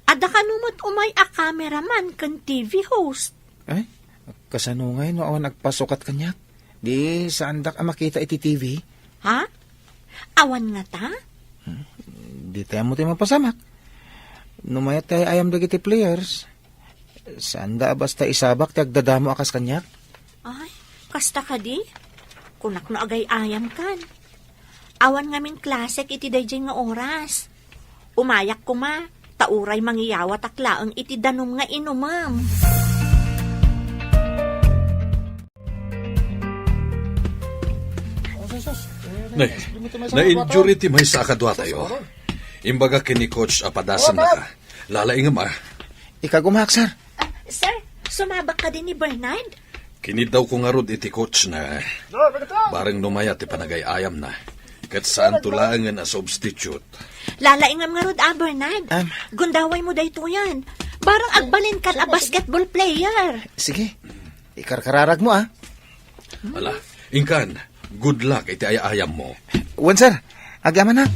Ada ka numot umay a cameraman kan TV host. Ay, kasanungay no awan nagpasukat kanyak. Di saan dak makita iti TV? Ha? Awan nga ta? Di tayo mo tayo mapasamak. Numayat tayo ayam dagiti players. Saan da basta isabak ti agdadamo akas kanyak? Ay, kasta ka di? Kunak no agay ayam kan. Awan ngamin klasek iti dayjay nga oras. Umayak ko ma, tauray mangiyawa taklaang iti danom nga inumam. Na-injury ti may sa kadwa tayo. Imbaga kini coach apadasan na ka. Lalaing ma. Ikagumahak, sir. Sir, sumabak ka din ni Bernard? Kinid daw ko nga rod iti coach na bareng numaya ti panagay-ayam na. Kat saan tulangan na substitute. Lalaingam nga rod, Bernard. Gundaway mo dayto yan. Barang agbalin kan a basketball player. Sige, ikarkararag mo Ala, ingkan, good luck iti ayam mo. Wan, sir. Agaman na.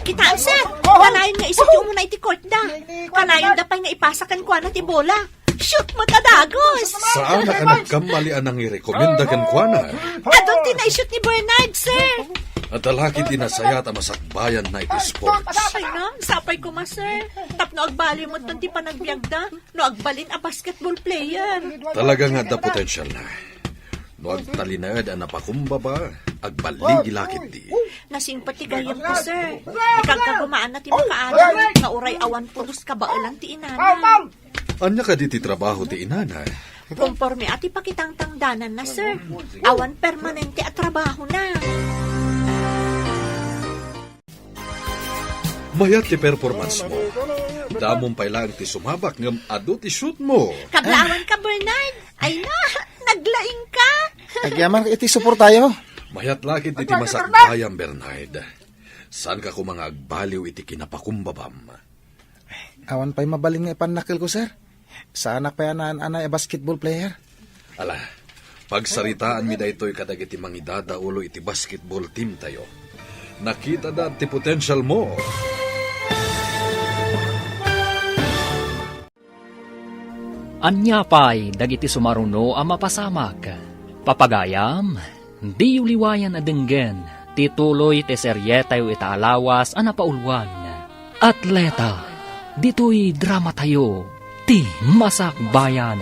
Kitaan, sir. Kanayon nga isip yung muna iti court da. Kanayon da pa'y nga ipasakan ko na ti bola. Shoot mo tadagos. Saan na ka nagkamalian ang irekomenda kan kwa na? Adong tinay-shoot ni Bernard, sir. At alaki tinasayat ang masakbayan na iti sports. Sapay ko ma, sir. Tap no agbali mo ti panagbiag da. No agbalin a basketball player. Talaga nga da potential na. No agtalinaad ang napakumbaba, agbaling ilakit di. Nasimpatigayam ko, sir. Ikang kagumaan na ti makaalam. Nga uray awan pulos kabailan ti inana. Anya ka di ti trabaho ti inana? Conforme ati pakitang tangdanan na, sir. Awan permanente at trabaho na. Mayat ti performance mo. Damong pailang ti sumabak ngam ado ti shoot mo. Kablaawan ka, Bernard. Ay na, naglaing ka. Agyaman iti support tayo. Mayat lakit iti masakbayan, Bernard. Saan ka ko mga agbaliw iti kinapakumbabam? Awan pa'y mabaling nga ipanakil ko, sir. Saan pa yan anay basketball player? Ala, pagsaritaan mi daytoy kadag iti mangidada ulo iti basketball team tayo. Nakita da ti potential mo. Anyapay dagiti sumaruno a mapasamak. Papagayam, di uliwayan adenggen, tituloy te serye tayo itaalawas a napaulwan. Atleta, dito'y drama tayo, ti masakbayan.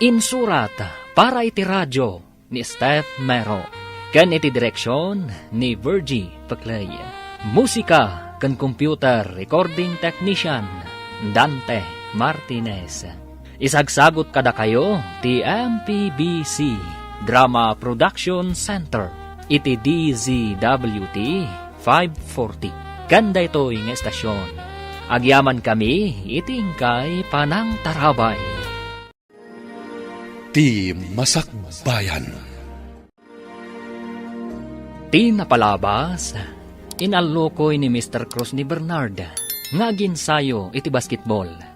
Insurat para iti radyo ni Steph Mero. Ken iti direksyon ni Virgie Paclay. Musika ken computer recording technician Dante Martinez. Isagsagot kada kayo ti MPBC Drama Production Center iti DZWT 540. Kanda ito'y nga estasyon. Agyaman kami iti ingkay Panang Tarabay. Ti Masakbayan. Ti napalabas, inalukoy ni Mr. Cruz ni Bernard nga ginsayo iti basketball.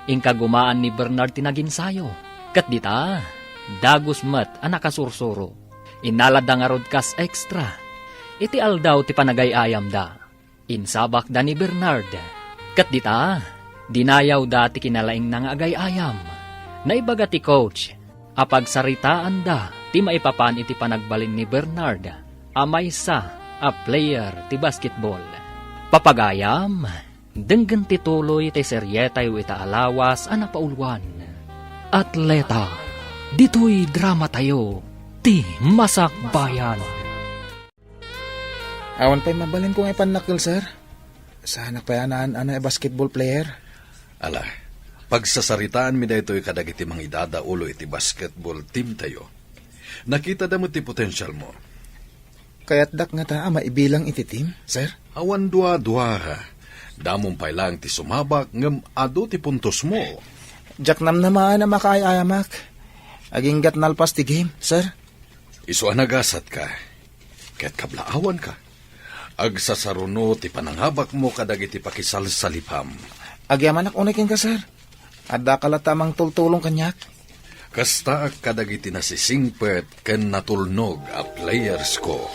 Ingkagumaan ni Bernard tinaginsayo. Kat dita, dagus mat ang nakasursuro. Inalad nga rod kas extra. Iti aldaw ti panagayayam da. Insabak da ni Bernard. Kat dita, dinayaw da ti kinalaing nang agayayam. Naibaga ti coach, apagsaritaan da ti maipapan iti panagbalin ni Bernard. Amay sa a player ti basketball. Papagayam, denggan tituloy ti serye tayo itaalawas a napaulwan. Atleta, dito'y drama tayo, ti masakbayan. Awan pa'y mabalin ko nga panakil, sir. Sana payanaan ana basketball player. Ala, pagsasaritaan mi da ito'y kadagiti mang idadaulo iti basketball team tayo. Nakita da mo ti potential mo. Kaya't dak nga ta maibilang iti team, sir. Awan dua-dua ha. Damong pay lang ti sumabak ngem ado ti puntos mo. Jak nam naman na makaayamak. Aging gat nalpas ti game, sir. Isu anagasat ka. Kaya't kablaawan ka. Agsasaruno ti pananghabak mo kadagiti pakisalsalipam. Agyaman ak unakin ka, sir. Adda kalatamang tultulong kanyak. Kasta kadagiti nasisingpet ken natulnog a players ko.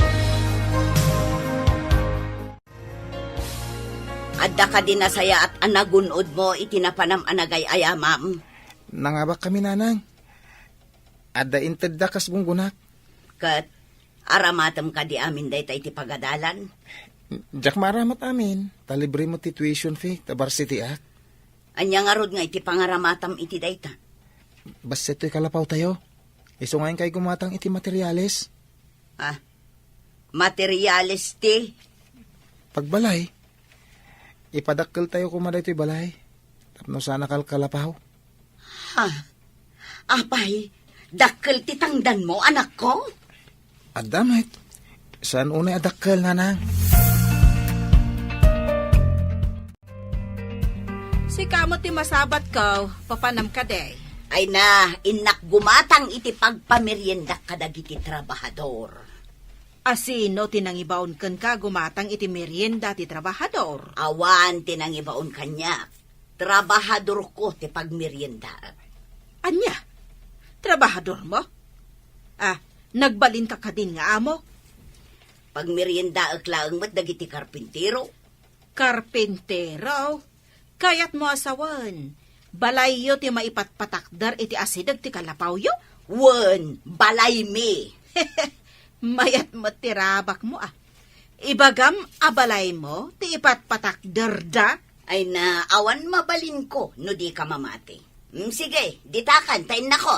Adda ka din nasaya at anagunod mo itinapanam anagay ayamam. Nangabak kami, nanang. Adda inted da kas gunggunak. Kat aramatam ka di amin day tayo iti pagadalan. Jak maramat amin. Talibre mo ti tuition fee, ta varsity ak. Anya nga rod nga iti pangaramatam iti dayta. Basta ito'y kalapaw tayo. Iso ngayon kay gumatang iti materyales. Ah, materyales ti. Pagbalay, ipadakkel tayo kumaday ito'y balay. Tapno sana kalapaw. Ha? Apay, dakkel ti tangdan mo, anak ko? Adamit, saan unay adakkel, nanang? Si kamo ti masabat ko, papanam ka day. Ay na, inak gumatang iti pagpamerienda kadagiti trabahador. Asino tinangibaon ken ka gumatang iti merienda ti trabahador. Awan tinangibaon kanya. Trabahador ko ti pagmerienda. Anya? Trabahador mo? Ah, nagbalin ka kadin nga amo? Pagmerienda aklaang mat dagiti karpintero. Karpintero? Kayat mo asawan. Balay yo ti maipatpatakdar iti asidag ti kalapaw yo? Wen, balay me. Mayat mo tirabak mo ah. Ibagam abalay mo ti ipatpatakdar da? Ay na, awan mabalin ko no di ka mamati. Sige, ditakan, tayin na ko.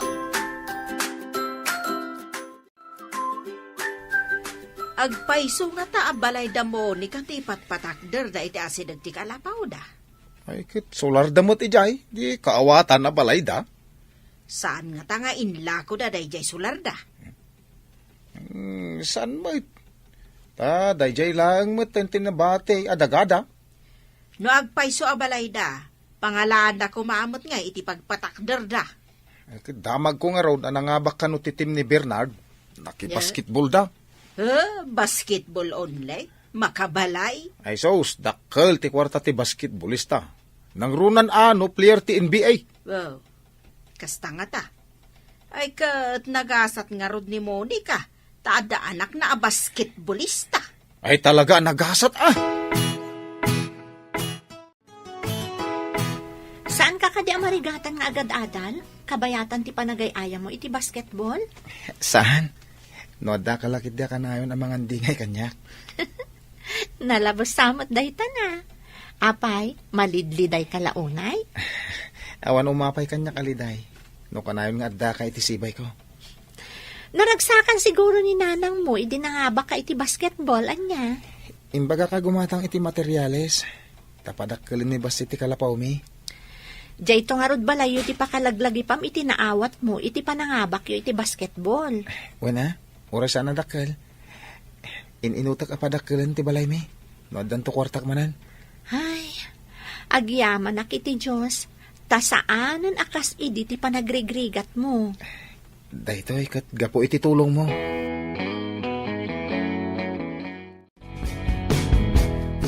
Agpaiso nga ta abalay da mo ni kang ti ipatpatakdar da iti asidag ti kalapaw da. Ay, kit solar damot ijay. Di kaawatan na balay da. Saan nga ta nga inlako da dayjay sular da? Saan mo ta, dayjay lang mo tinabate adagada. No agpaiso abalay da, pangalaan da kumamot nga iti pagpatakder da. Ay, kit damag ko nga raw na nangabak ka no titim ni Bernard. Nakibasketball da. Basketball only? Makabalay? Ay sos, dakkel ti kwarta ti basketballista. Nang runan ano, player ti NBA. Wow, kasta nga ta. Ay kat nagasat nga rod ni Monica, taada anak na a basketballista. Ay talaga nagasat ah. Saan ka di amarigatan nga agad-adal? Kabayatan ti panagay-aya mo iti basketball? Saan? No, da kalakit da ka na yun ang mga dingay kanyak. Nalabas samot dahi na. Apay, malidliday kalaunay? Awan umapay kanyak aliday. No, kanayon nga da ka iti sibay ko. Naragsakan siguro ni nanang mo, idinangaba ka iti basketball, anya. Imbaga ka gumatang iti materyales. Tapadakkelin ni bas iti kalapaw mi. Diyay to nga rod balayo ti pakalaglagi pam iti naawat mo, iti panangabak yo iti basketball. Wena, oras sana dakkel. Inutak apadakkelin ti balay mi. No, dan to kwartak manan. Ay, agyaman ak iti Diyos, tasaanan akas idi ti panagrigrigat mo. Daytoy kat gapo iti tulong mo.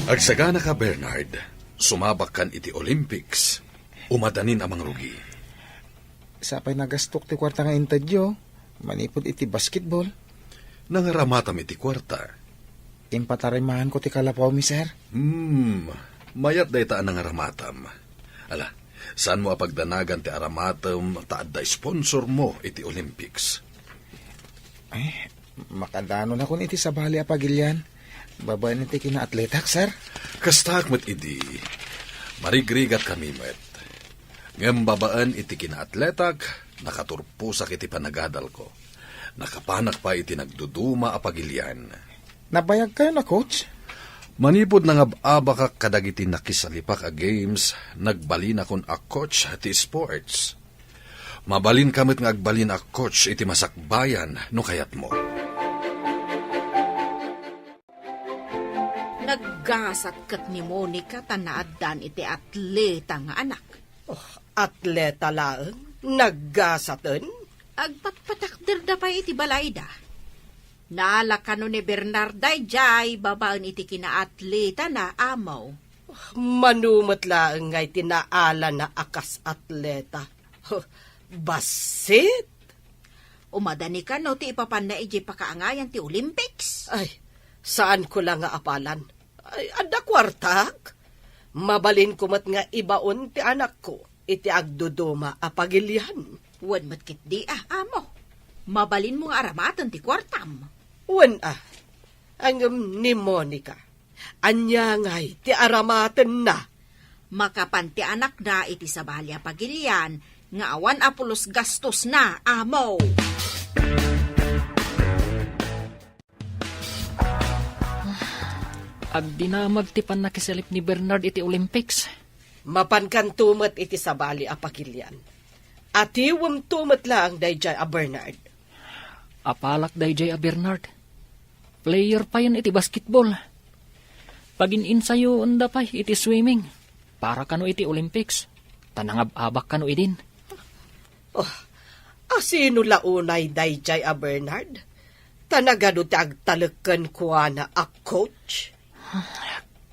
Agsagana ka, Bernard. Sumabak kan iti Olympics. Umadanin amang rugi. Sapay nagastok ti kwarta nga intadyo. Manipod iti basketball. Nangaramatam iti kwarta. Impatarimahan ko ti kalapaw mi, sir. Mayat day taan nangaramatam. Ala, saan mo apagdanagan ti aramatam taad da sponsor mo iti Olympics? Ay, makadano na kun iti sabali apagilyan. Babayan iti kina-atletak, sir. Kastak met idi. Marigrigat kami met. Ngem babaan iti kina-atletak, nakaturpusak iti panagadal ko. Nakapanak pa iti nagduduma apagilyan. Nabayag kayo na, coach? Manipod na nga abakak kadagiti nakisalipak a games, nagbalin akon a coach iti sports. Mabalin kamit nga agbalin a coach iti masakbayan no kayat mo. Naggasat kat ni Monica tanaadan iti atleta nga anak. Atleta laeng, naggasatan. Agpatpatakder da pa iti balayda. Naalakano ni Bernarday jay babaan iti kinaatleta na amaw. Manumot laeng ngay tinaala na akas atleta. Basit? Umadani ka no ti ipapan na iti pakaangayan ti Olympics. Ay, saan ko lang nga apalan? Ay, ada kwartak. Mabalin ko mat nga ibaon ti anak ko. Iti agduduma apagilyan. Wan matkit di amo. Mabalin mo nga aramatan ti kwartam. Wan ang ni Monica. Anya ngay ti aramaten na. Makapan ti anak na iti sabalya pagilyan. Nga awan apulos gastos na amo. Agdinamag ti panakisalip ni Bernard iti Olympics. Mapankan tumat iti sabali apagilyan. Atiwam tumat lang dayjay a Bernard. Apalak dayjay a Bernard. Player pa yan iti basketball. Pagin-insayo unda pa iti swimming. Para kano iti Olympics. Tanangab-abak kano idin. Asino launay dayjay a Bernard? Tanagado ti agtaleken kuha na a coach?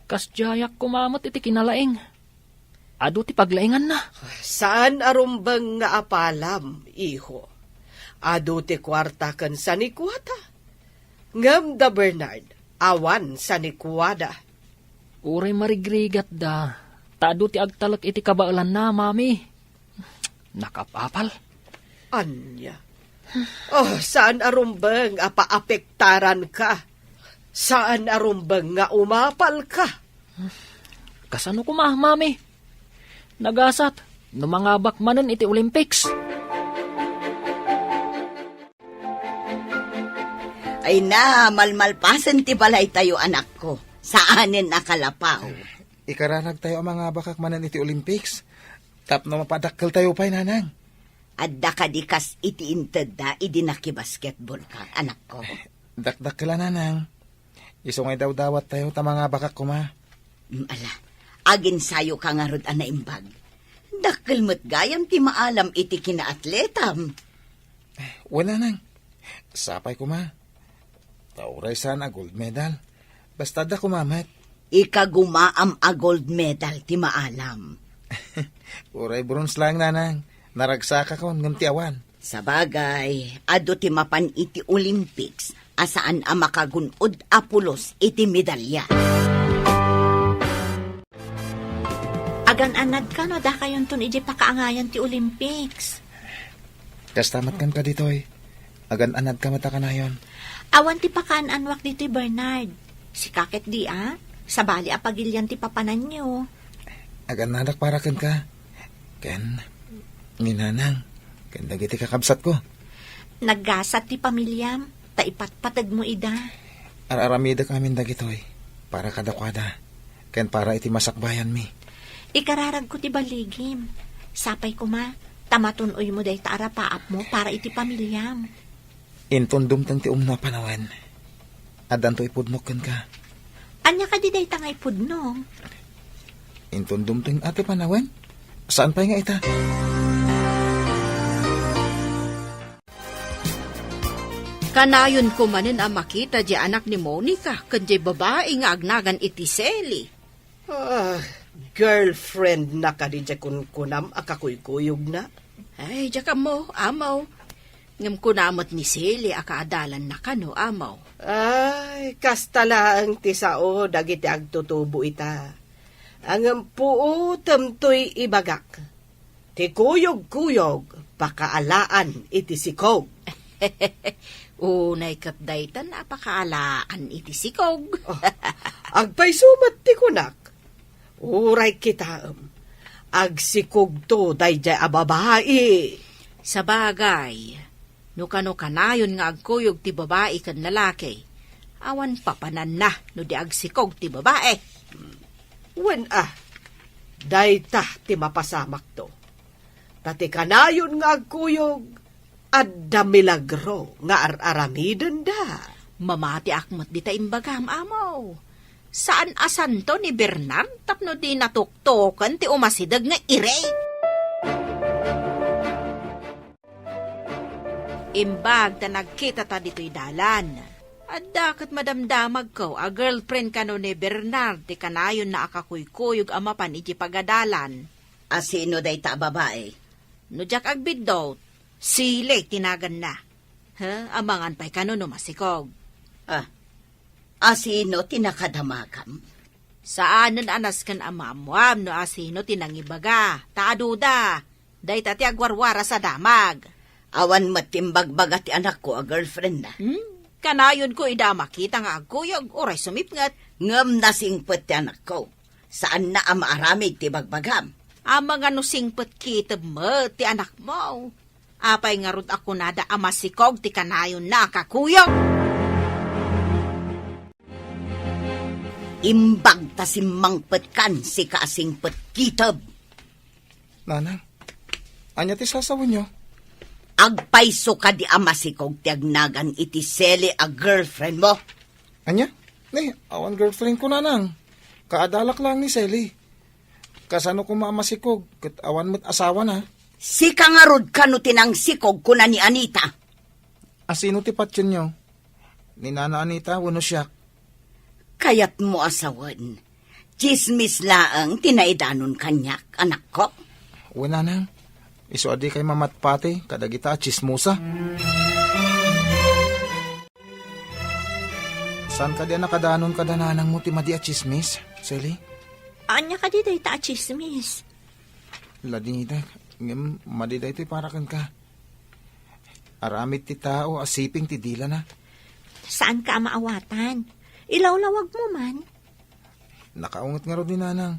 Kasjayak kumamot iti kinalaing. Ado ti paglaingan na. Saan arumbang nga apalam, iho? Ado ti kwarta kan sa nikwata. Ngam da Bernard, awan sa nikwada. Uray marigrigat da. Taado ti agtalak iti kabaalan na, mami. Nakapapal. Anya? Saan arumbang apaapektaran ka? Saan arumbang nga umapal ka? Kasano kuma, mami? Nagasat, numangabak manen iti Olympics. Ay na, malmalpasan ti balay tayo anak ko. Saanin nakalapaw. Ikaranag tayo ang mga bakak manan iti Olympics. Tap na mapadakkel tayo pa'y nanang. Adda ka di kas iti inted da, idinaki-basketball ka, anak ko. Dakdakkela nanang. Isungay daw dawat tayo ta mga bakak kuma. Ala, agin sayo ka nga rod anaimbag. Dakkel mo't gayam ti maalam iti kinaatletam. Wala nang. Sapay kuma. Tauray sana gold medal. Basta da kumamat. Ikagumaam a gold medal ti maalam. Uray bronze lang nanang. Naragsaka kon ngam ti awan. Sa bagay, ado ti mapan iti Olympics, asaan a makagunod apulos iti medalya. Agan-anad ka no, da kayon tun ije pakaangayan ti Olympics. Kastamat kan ka dito eh. Agan-anad ka mata ka na yon. Awan ti pakaan-anwak dito Bernard. Si Kaket di sa bali apagilyan ti papanan nyo. Agan-anak para kan ka. Ken, ninanang, ken dagiti kakabsat ko. Naggasat ti pamilyam, taipatpatag mo ida. Araramida kami dagito eh. Para kadakwada. Ken para iti masakbayan mi. Ikararag ko ti baligim. Sapay ko ma, tamatunoy mo day taarapaap mo para iti pamilyam. Intundum tang ti umna panawan. Adan to ipudnok kan ka. Anya ka di day tangay pudnong. Intundum tang ate panawan? Saan pa nga ita? Kanayon ko manin ang makita di anak ni Monica, kanjay babae nga agnagan iti Seli. Girlfriend na ka di kunam akakuykuyog na. Ay, diya ka mo, amaw. Ngam kunamot ni Seli, akaadalan na ka no, amaw. Ay, kastala ang tisao dagiti agtutubo ita. Ang puo tamtoy ibagak. Ti kuyog-kuyog, pakaalaan iti sikog. Unay kapdaytan, apakaalaan iti sikog. Agpaysumat ti kunak. Uray kita agsikog to dayjay ababae. Sa bagay, no kanayon nga agkuyog ti babae kan lalaki, awan papanan na no di agsikog ti babae. Wen dayta ti mapasamak to. Tati kanayon nga agkuyog, adda milagro nga araramidan da. Mamati akmat di ta imbagam, amaw. Saan asan to ni Bernard tapno di natuktokan ti umasidag nga irey? Imbag ta nagkita ta dito'y dalan. At dakat madamdamag ko, a girlfriend ka no ni Bernard, ti kanayon na akakuykuyog amapan iti pagadalan. Asino day ta babae? No jak agbidot, sile tinagan na. Amangan pa'y kano no masikog. Asino tinakadamakam? Saanan anas kan amamwam no asino tinangibaga, taaduda, day tati agwarwara sa damag. Awan matimbagbaga ti anak ko a girlfriend na. Kanayon ko ida makita nga agkuyog, oray sumipngat. Ngam nasingpet ti anak ko. Saan na amaaramig ti bagbagam? Ama nga no singpet kitab mo ti anak mo. Apay nga rod ako nada amasikog ti kanayon na kakuyog. Imbag ta simangpet kan si kaasingpet kitab. Nanang, anya ti sasawan nyo? Agpaiso ka di amasikog ti agnagan iti Seli a girlfriend mo. Anya? Ne, awan girlfriend ko nanang. Kaadalak lang ni Sally. Kasano ko maamasikog, kat awan mo't asawa na. Si kangarod ka no tinangsikog kuna ni Anita. Asino ti patyon nyo? Ni Nana Anita, wano siya. Kayat mo asawan. Chismis laang tinaidanon kanyak, anak ko. Wala nang. Iso adi kay mamatpate, kadagita chismosa. San ka di nakadanon kadananang mo ti madi a chismis, Sally? Anya ka di day ta chismis. Ladingita, ngem madiday ti parakan ka. Aramid ti tao, asiping ti dila na. Saan ka maawatan? Ilawlawag mo man. Nakaungot nga ro ni nanang.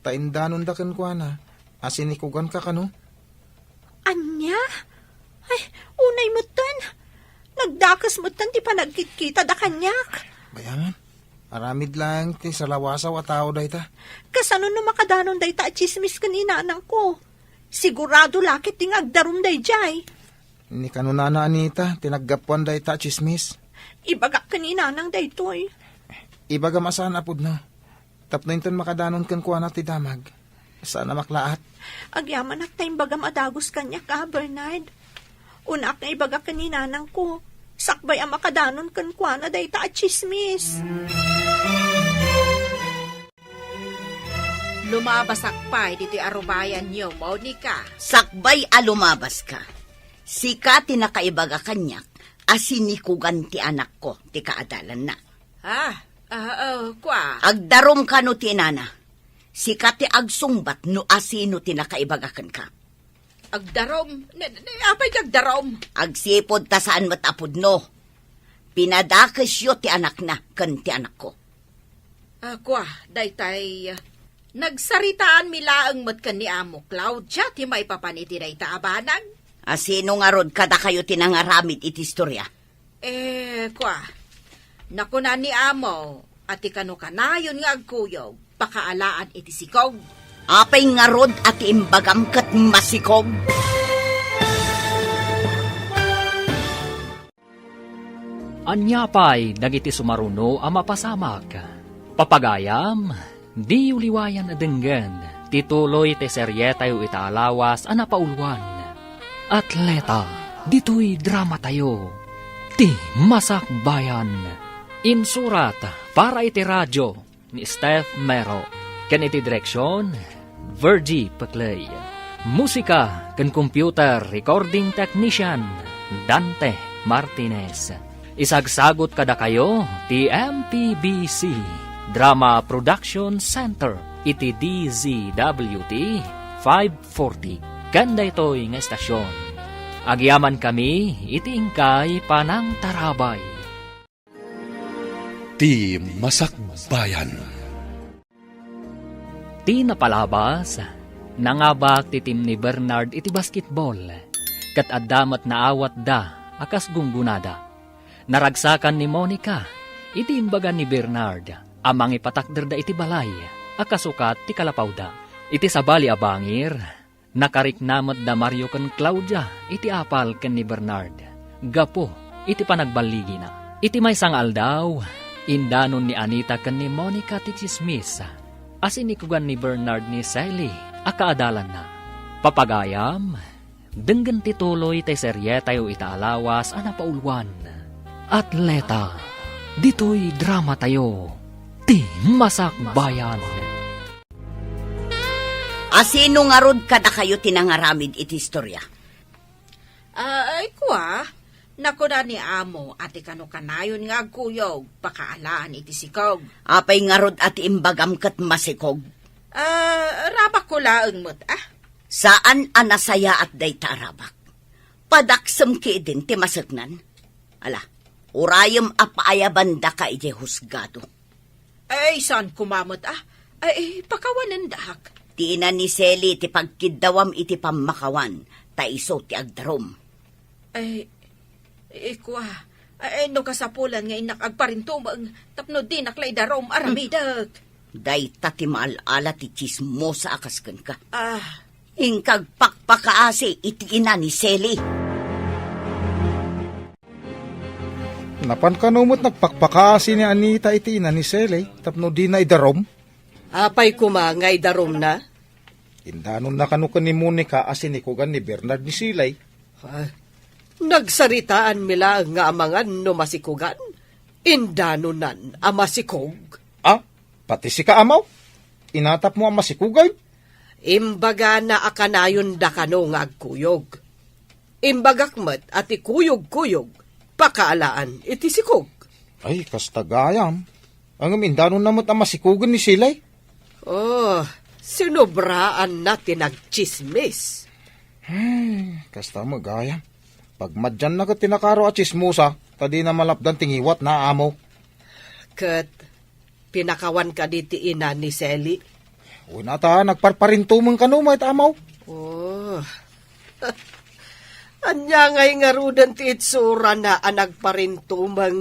Taindanon da kan kwa na. Asinikugan ka kano? Anya? Ay, unay mo tan. Nagdakas mo tan ti panagkitkita da kanyak. Bayaman, aramid lang ti salawasaw at tao day ta. Kasano no makadanon day ta chismis kanina anang ko. Sigurado lakit ting agdarum day jay. Ni kanunana Anita, tinaggapuan day ta chismis. Ibagak kanina nang day toy. Ibaga masan apod na. Tapno inton makadanon kan kuha na ti damag. Sana maklaat. Agyaman ak tayong bagam adagos kanya ka, Bernard. Unak na ibagak kanina nang ko. Sakbay ang makadanon kan kwa na day ta chismis. Lumabasak pa, dito'y arubayan niyo, Monica. Sakbay alumabas ka. Sika tinakaibaga kanyak, asinikugan ti anak ko, ti kaadalan na. Kwa. Agdarom ka no ti nana. Sikat ti agsungbat no asino tinakaibagakan ka. Agdarom. Apay agdarom. Agsipod ta saan matapod no. Pinadakes yo ti anak na, kan ti anak ko. Ako daytay, nagsaritaan milaang matkan ni Amo Claudia, ti may papaniti dayta abanag. Asino nga rod kada kayo tinangaramid iti istorya? Nakuna ni Amo, ati kano kanayon nga agkuyog, pakaalaan iti sikog. Apay nga rod at imbagam kat masikog. Anyapay dagiti sumaruno a mapasamak. Papagayam, di uliwayan na denggan, tituloy te seryeta yu itaalawas a napaulwan. Atleta, dito'y drama tayo, ti masakbayan. Insurat para iti radyo ni Steph Mero. Ken iti direksyon, Virgie Paclay. Musika ken computer recording technician, Dante Martinez. Isagsagot kada kayo, ti MPBC Drama Production Center, iti DZWT 540. Kanda ito'y nga estasyon. Agyaman kami, iti ingkay panang tarabay. Ti Masakbayan. Ti napalabas, nangabak ti team ni Bernard iti basketball, kat addamat na awat da, akas gunggunada. Naragsakan ni Monica, iti imbagan ni Bernard, amang ipatakder da iti balay, akasukat ti kalapawda. Iti sabali abangir, nakariknamat da Mario ken Claudia, iti apal ken ni Bernard. Gapo, iti panagbaligi na. Iti may sangal daw, indanon ni Anita ken ni Monica ti chismis, asinikugan ni Bernard ni Sally, akaadalan na. Papagayam, denggan tituloy tay seryeta yu itaalawas a napaulwan. Atleta, dito'y drama tayo, ti masakbayan. Asino nga rod kada kayo tinangaramid iti istorya? Nakuna ni Amo, ati kano kanayon nga agkuyog, pakaalaan iti sikog. Apay nga rod at imbagam kat masikog. Rabak ko laang mo't, Saan anasaya at dayta arabak? Padaksam ki din ti masagnan. Ala, urayam apaayaban da ka iti husgado. Saan kumamot, pakawanan dahak. Ti ina ni Sally ti pagkidawam iti pamakawan, taiso ti agdarom. No kasapulan nga inak agparintumang, tapno di naklay darom aramidag. Dayta ti maalala ti chismosa akasken ka. Ingkag pakpakaasi iti ina ni Sally. Napan kanumot nagpakpakasi ni Anita iti ina ni Sally, tapno di na idarom. Apay kumangay darom na. Indanon na kanukan ni Monica asinikugan ni Bernard ni Silay. Nagsaritaan mila nga amangan no masikugan. Indanonan a masikog. Pati si kaamaw. Inatap mo ang masikugay. Imbaga na akanayon da kano nga agkuyog. Imbagakmat at ikuyog-kuyog, pakaalaan iti sikog. Ay, kastagayam. Ang indanon namot ang masikugan ni Silay. Sinobraan na tinagchismis. Kasta magayam. Pag madyan na ka tinakaro at chismusa, tadi na malapdan tingiwat na amo. Kat, pinakawan ka diti ina ni Sally. Una ta, nagparparintumang kanumay amaw. Anya ngay nga rudan ti itsura na nagparintumang.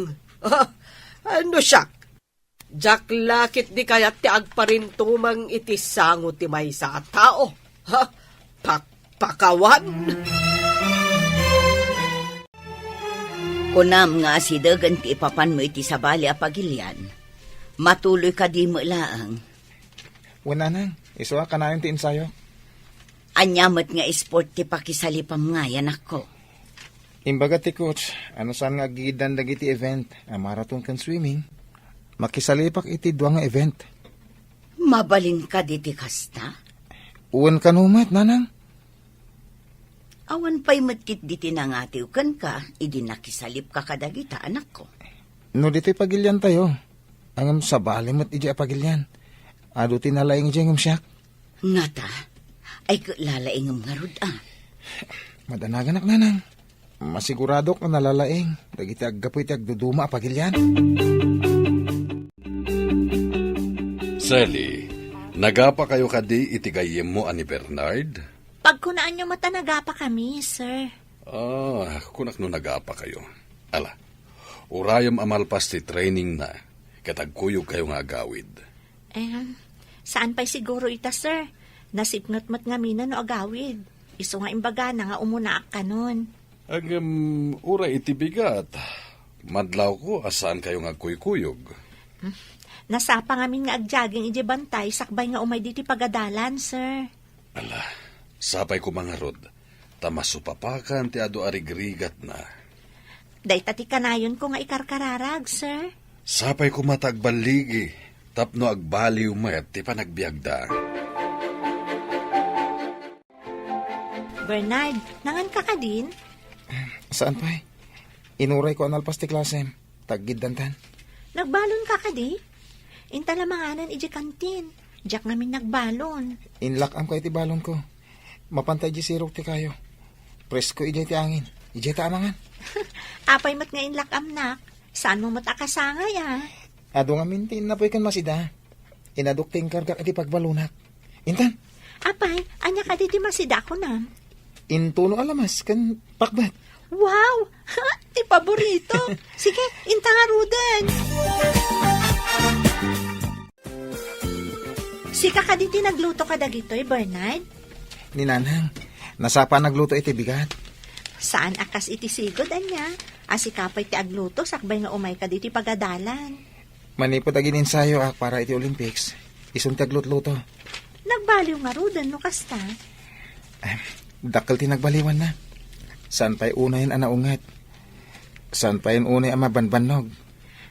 Ano siya? Jak lakit di kaya ti agparintumang iti sango ti may sa tao. Pakawan. Kunam nga si dagan ti ipapan mo iti sabali a pagilian. Matuloy ka di mo laang. Wala nang, isuwa ka na yung ti ensayo. Anyamot nga sport ti pakisalipam nga yan ako. Imbaga ti coach, ano saan nga gidan dagiti event, marathon kan swimming. Makisalipak iti dua nga event. Mabalin ka diti kasta? Uwan ka numat, nanang. Awan pa'y matkit diti nangatiw kan ka, idi nakisalip ka kadagita anak ko. No dito'y pagilyan tayo. Ang sabali mat iji pagilyan. Ado tinalaing ijay ngam siyak. Nga ta, ay lalaingam nga rod Madanagan ak nanang. Masigurado ka nalalaing. Dagiti aggapoy ti agduduma apagilyan. Sally, nagapa kayo kadi itigayem mo ani Bernard? Pagkunaan nyo matanaga pa kami, sir. Kunak no nagapa kayo. Ala, urayam amalpas ti training na, katagkuyog kayo nga agawid. Saan pa'y siguro ita, sir? Nasipngot-mat nga mina no agawid. Iso nga imbaga na nga umunaak ka nun. Uray iti bigat. Madlaw ko, asaan kayo nga kuykuyog? Nasapa nga min nga agjaging ije bantay, sakbay nga umay diti pagadalan, sir. Ala, sapay ko mga rod. Tamasupapakan ti ado arigrigat na. Day tati kanayon ko nga ikarkararag, sir. Sapay ko matagbaligi. Tapno agbaliw met ti panagbiagda. Bernard, nangan ka ka din? Saan pa Inuray ko analpas ti klasem. Taggid dantan. Nagbalon ka ka di? Intalamanganan ije kantin. Diyak namin nagbalon. Inlakam kayo ti balon ko. Mapantay di sirok ti kayo. Presko ijay ti angin. Ijay ta amangan. Apay mat nga inlakam nak. Saan mo matakasangay Ado nga mintin na po ikan masida. Inadukting karga iti pagbalunak. Intan, Apay, anya ka di masida ko na. intuno alamas kan pakbat. Wow! Ti paborito. Sige, inta nga ruden. Sika ka di nagluto ka dagitoy, Bernard? Ninanang, nasapa nagluto iti bigat. Saan akas iti sigod, anya? Asikapay ti agluto, sakbay nga umay ka di ti pagadalan. Manipod agin ensayo para iti Olympics. Isun ti aglutluto. Nagbaliw nga ruden, no kasta? Dakkel ti nagbaliwan na. San pa'y unayin anaungat? San pa'y unay ama banbanog?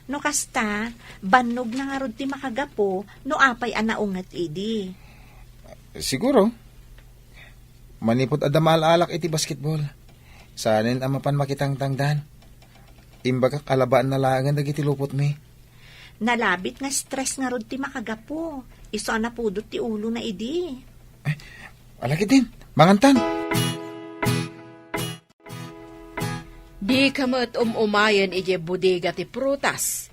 No kasta, bannog na nga rod ti makagapo, no apay anaungat idi. Siguro. Manipod adamal alak iti basketball. Sanin amapan makitang tangdan. Imbagak alabaan na langan dagiti lupot mi. Nalabit nga stress nga rod ti makagapo. Iso na pudot ti ulo na idi. Alakit din, mangantan. Di ka mo't umayan ije bodega ti prutas.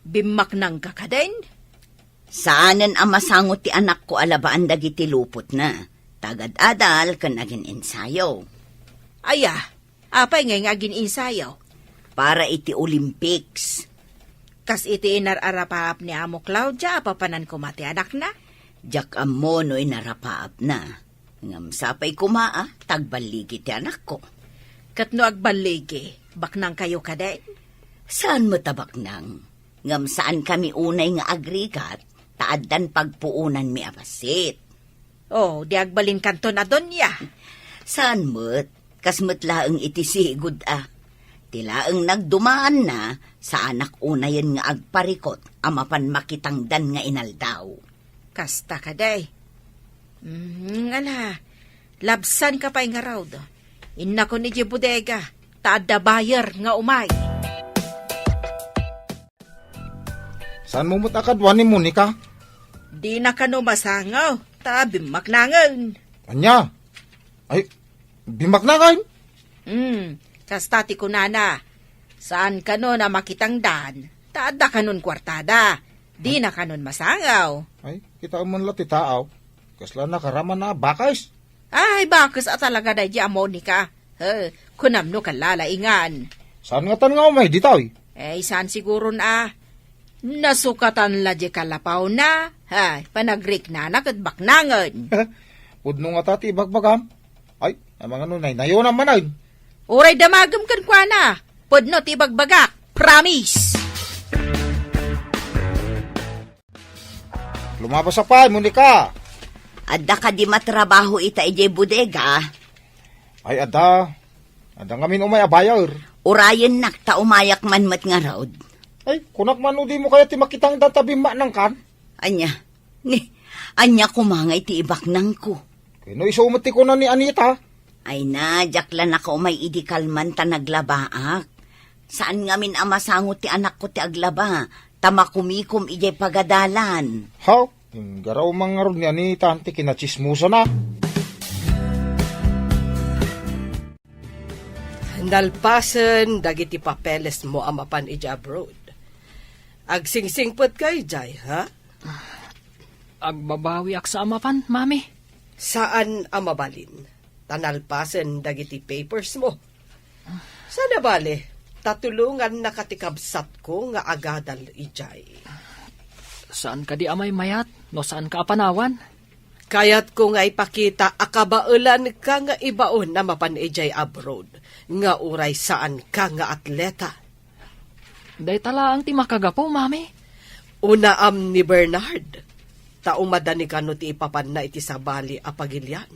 Bimak nang kakadain? Saanan ang masangot ti anak ko alabaan dagiti lupot na. Tagad-adal ka naging ensayo. Aya, apay nga ngagin insayaw. Para iti Olympics. Kas iti inararapap ni Amo Claudia, papanan ko mati anak na. Diyak amo no inarapaap na. Ngam sapay kumaa, tagbaligi ti anak ko. Katno agbaligi, baknang kayo kaday? Saan mo tabak nang? Ngam saan kami unay nga agrigat, taaddan pagpuunan mi apasit. Oh, di agbalin kanto na doon ya. Saan mo't? Kasmo't laeng iti sigud Tilaeng nagdumaan na sa anak unayan nga agparikot amapan makitangdan nga inaldaw. Kasta kaday. Ala, labsan ka pa'y nga raw do. Inna ko ni bodega, taada bayar nga umay. Saan mo mutakadwan ni Monica? Di na ka no masangaw, bimak nangan. Anya? Ay, bimak na kain? Kastati ko nana, saan ka no na makitang dan, taada ka nun kwartada, di na ka nun masangaw. Ay, kita man lang ti taaw. Kasla nakaraman na bakais. Ay, bakit talaga na di Monica? Kunam no kalalaingan. Saan nga tan nga umay ditaw? Saan siguro na? Nasukatan la di kalapaw na. Panagrik na nakadbak nangan. Udno nga tati bagbagam. Ay, ang mga nunay, nayo naman ay. Uray damagam kan kwa na. Podno ti bagbagak. Promise! Lumabas sa pay, Monica. Adda ka di matrabaho ita ije bodega. Ay, ada ngamin umay abayar. Urayan nak ta umayak man mat nga raod. Ay, kunak man di mo kaya ti makitang databi nang kan. Anya kumangay ti ibak nang ko. Kino isumati ko na ni Anita. Ay na, jaklan ako may idikalman ta naglabaak. Saan ngamin amasangot ti anak ko ti aglaba, tamakumikom ijay pagadalan. How? Garaw mga ron nga ni tante kinachismusa na. Nalpasan dagiti papeles mo amapan iti abroad. Agsingsingpot kay jay, ha? Agbabawi ak sa amapan, mami. Saan amabalin? Tanalpasan dagiti papers mo. Sana bale, tatulungan na katikabsat ko nga agadal ijay. Saan ka di amay mayat? No saan ka apanawan? Kayat ko nga ipakita akabaulan ka nga ibaon na mapan ijay abroad. Nga uray saan ka nga atleta. Day tala ang ti makagapo, mami. Unaam ni Bernard. Taumadani ka no ti ipapan na iti sabali apagilyan.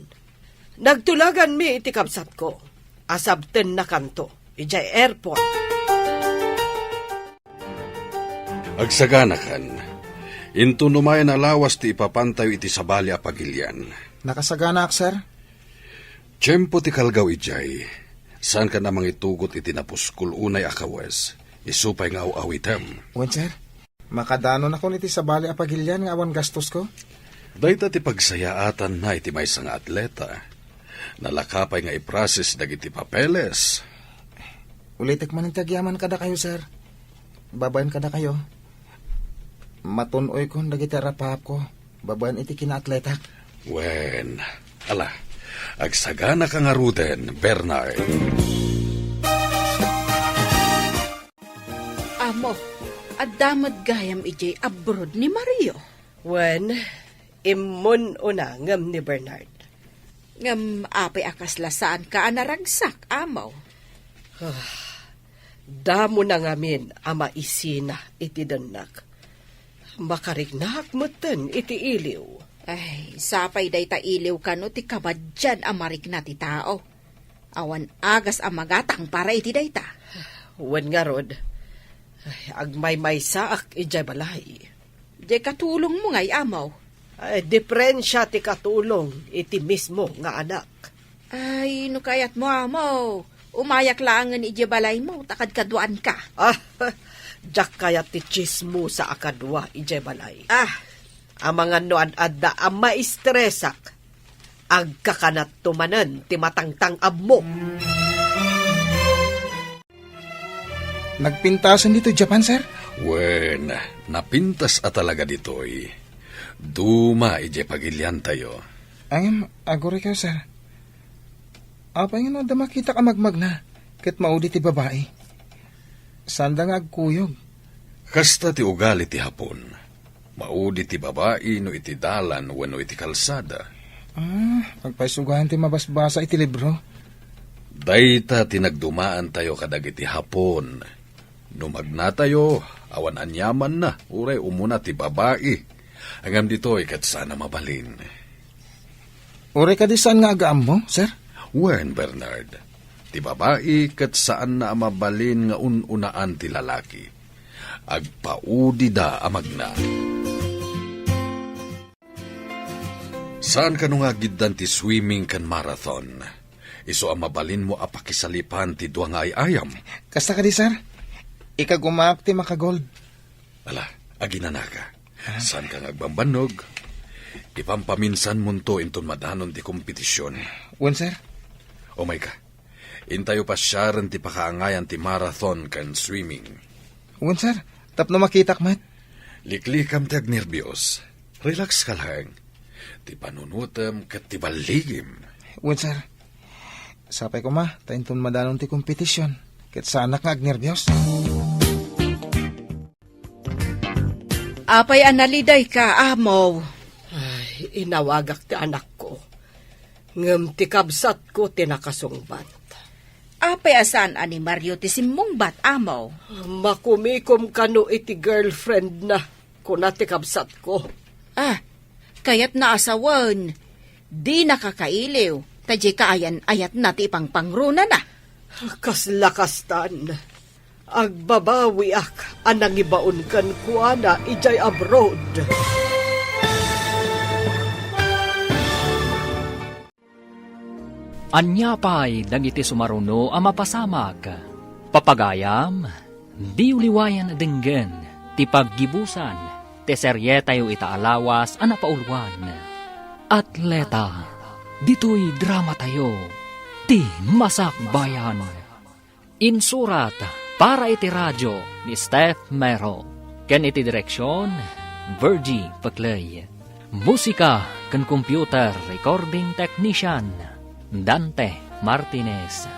Nagtulagan mi iti kabsat ko. Asabten na kanto. Ijay airport. Agsaganakan, into numayan alawas ti ipapantayo iti sabali apagilyan. Nakasagana ak, sir? Tiyempo ti kalgaw ijay, saan ka namang itugot iti napuskul unay akawes, isupay nga awitem. Wen, sir? Makadano na ko niti sa bali apagilyan nga awan gastos ko? Dayta ti pagsayaatan na iti may nga atleta. Nalakapay nga iprasis dagiti papeles. Ulitek man ang tagyaman kada kayo, sir. Babayan kada kayo. Matunoy ko dagiti rapap ko. Babayan iti kinaatletak. Wen, ala, agsagana ka nga ruden, Bernard. Amo, adamad gayam ijay abroad ni Mario. When, imun una ngam ni Bernard. Ngam apay akasla saan ka anaragsak, amaw. Damo na ngamin ama isina iti danak. Makarignak moten iti iliw. Ay, sapay day ta iliw ka no ti kabadyan amarik na ti tao. Awan agas amagatang para iti day ta. Wen nga rod, agmay-may saak ijay balay. Di katulong mo ngay, amaw. Ay, diferensya ti katulong iti mismo nga anak. Ay, no kayat mo, amaw. Umayak laangan iti balay mo, takad kaduan ka. Jak kaya ti chismo sa akadwa ijay balay. Ah, Ang mga noan-adda ang maistresak, agkakanat tumanan ti matangtang abmo. Nagpintasan dito Japan, sir? Wen, napintas at talaga ditoy. Duma ije pagilyan tayo. Angin, agore kayo, sir. Apa nga no, da makita ka magmag na. Kat maudi ti babae. Sanda nga agkuyog. Kasta ti ugali ti hapon. Maudi ti babae no iti dalan wenno iti kalsada. Magpaisugahan ti mabasbasa iti libro. Dayta tinagdumaan tayo kadagiti hapon. Numagna tayo, awan anyaman na, uray umuna ti babae. Angam dito'y kat sana mabalin. Ure ka di saan nga agaam mo, sir? Wen, Bernard, ti babae kat saan na mabalin nga ununaan ti lalaki. Agpaudi da amagna. Saan ka nung agiddan ti swimming kan marathon? Iso ang mabalin mo apakisalipan ti duwa nga ay ayam. Kasta ka di, sir? Ikagumak ti makagold. Ala, aginanaka. Saan ka ngagbambanog? Ipampaminsan mo to inton madanon ti kompetisyon. Wen, sir? O may ka, intayo pa siyaran ti pakaangayan ti marathon kan swimming. Wen, sir? Tapno makitak mat. Liklikam ti agnerbiyos. Relax ka lang. Ti panunutam kat ti baligim. Wen, sir? Sapay ko ma, tainton madanon ti kompetisyon. Kat sa anak nga agnerbiyos. apay analiday ka, amaw. Ay, inawagak ti anak ko. Ngem ti kabsat ko tinakasungbat. Apay asan ani Mario ti simmong bat, amaw. Makumikom kano iti girlfriend na kuna ti kabsat ko. Ah, kayat naasawan. Di nakakailiw. Tadya kaayan ayat na ti pangpangruna na. Kaslakastan. Agbabawi ak anang ibaon kan kuana ijay abroad. Anya pa'y dagiti sumaruno ang mapasamag. Papagayam, di uliwayan denggen, ti paggibusan, ti serye tayo itaalawas a napaulwan. Atleta, dito'y drama tayo, ti Masak Bayan. Insurat para iti radyo ni Steph Mero. Ken iti direksyon, Virgie Paclay. Musika ken computer recording technician, Dante Martinez.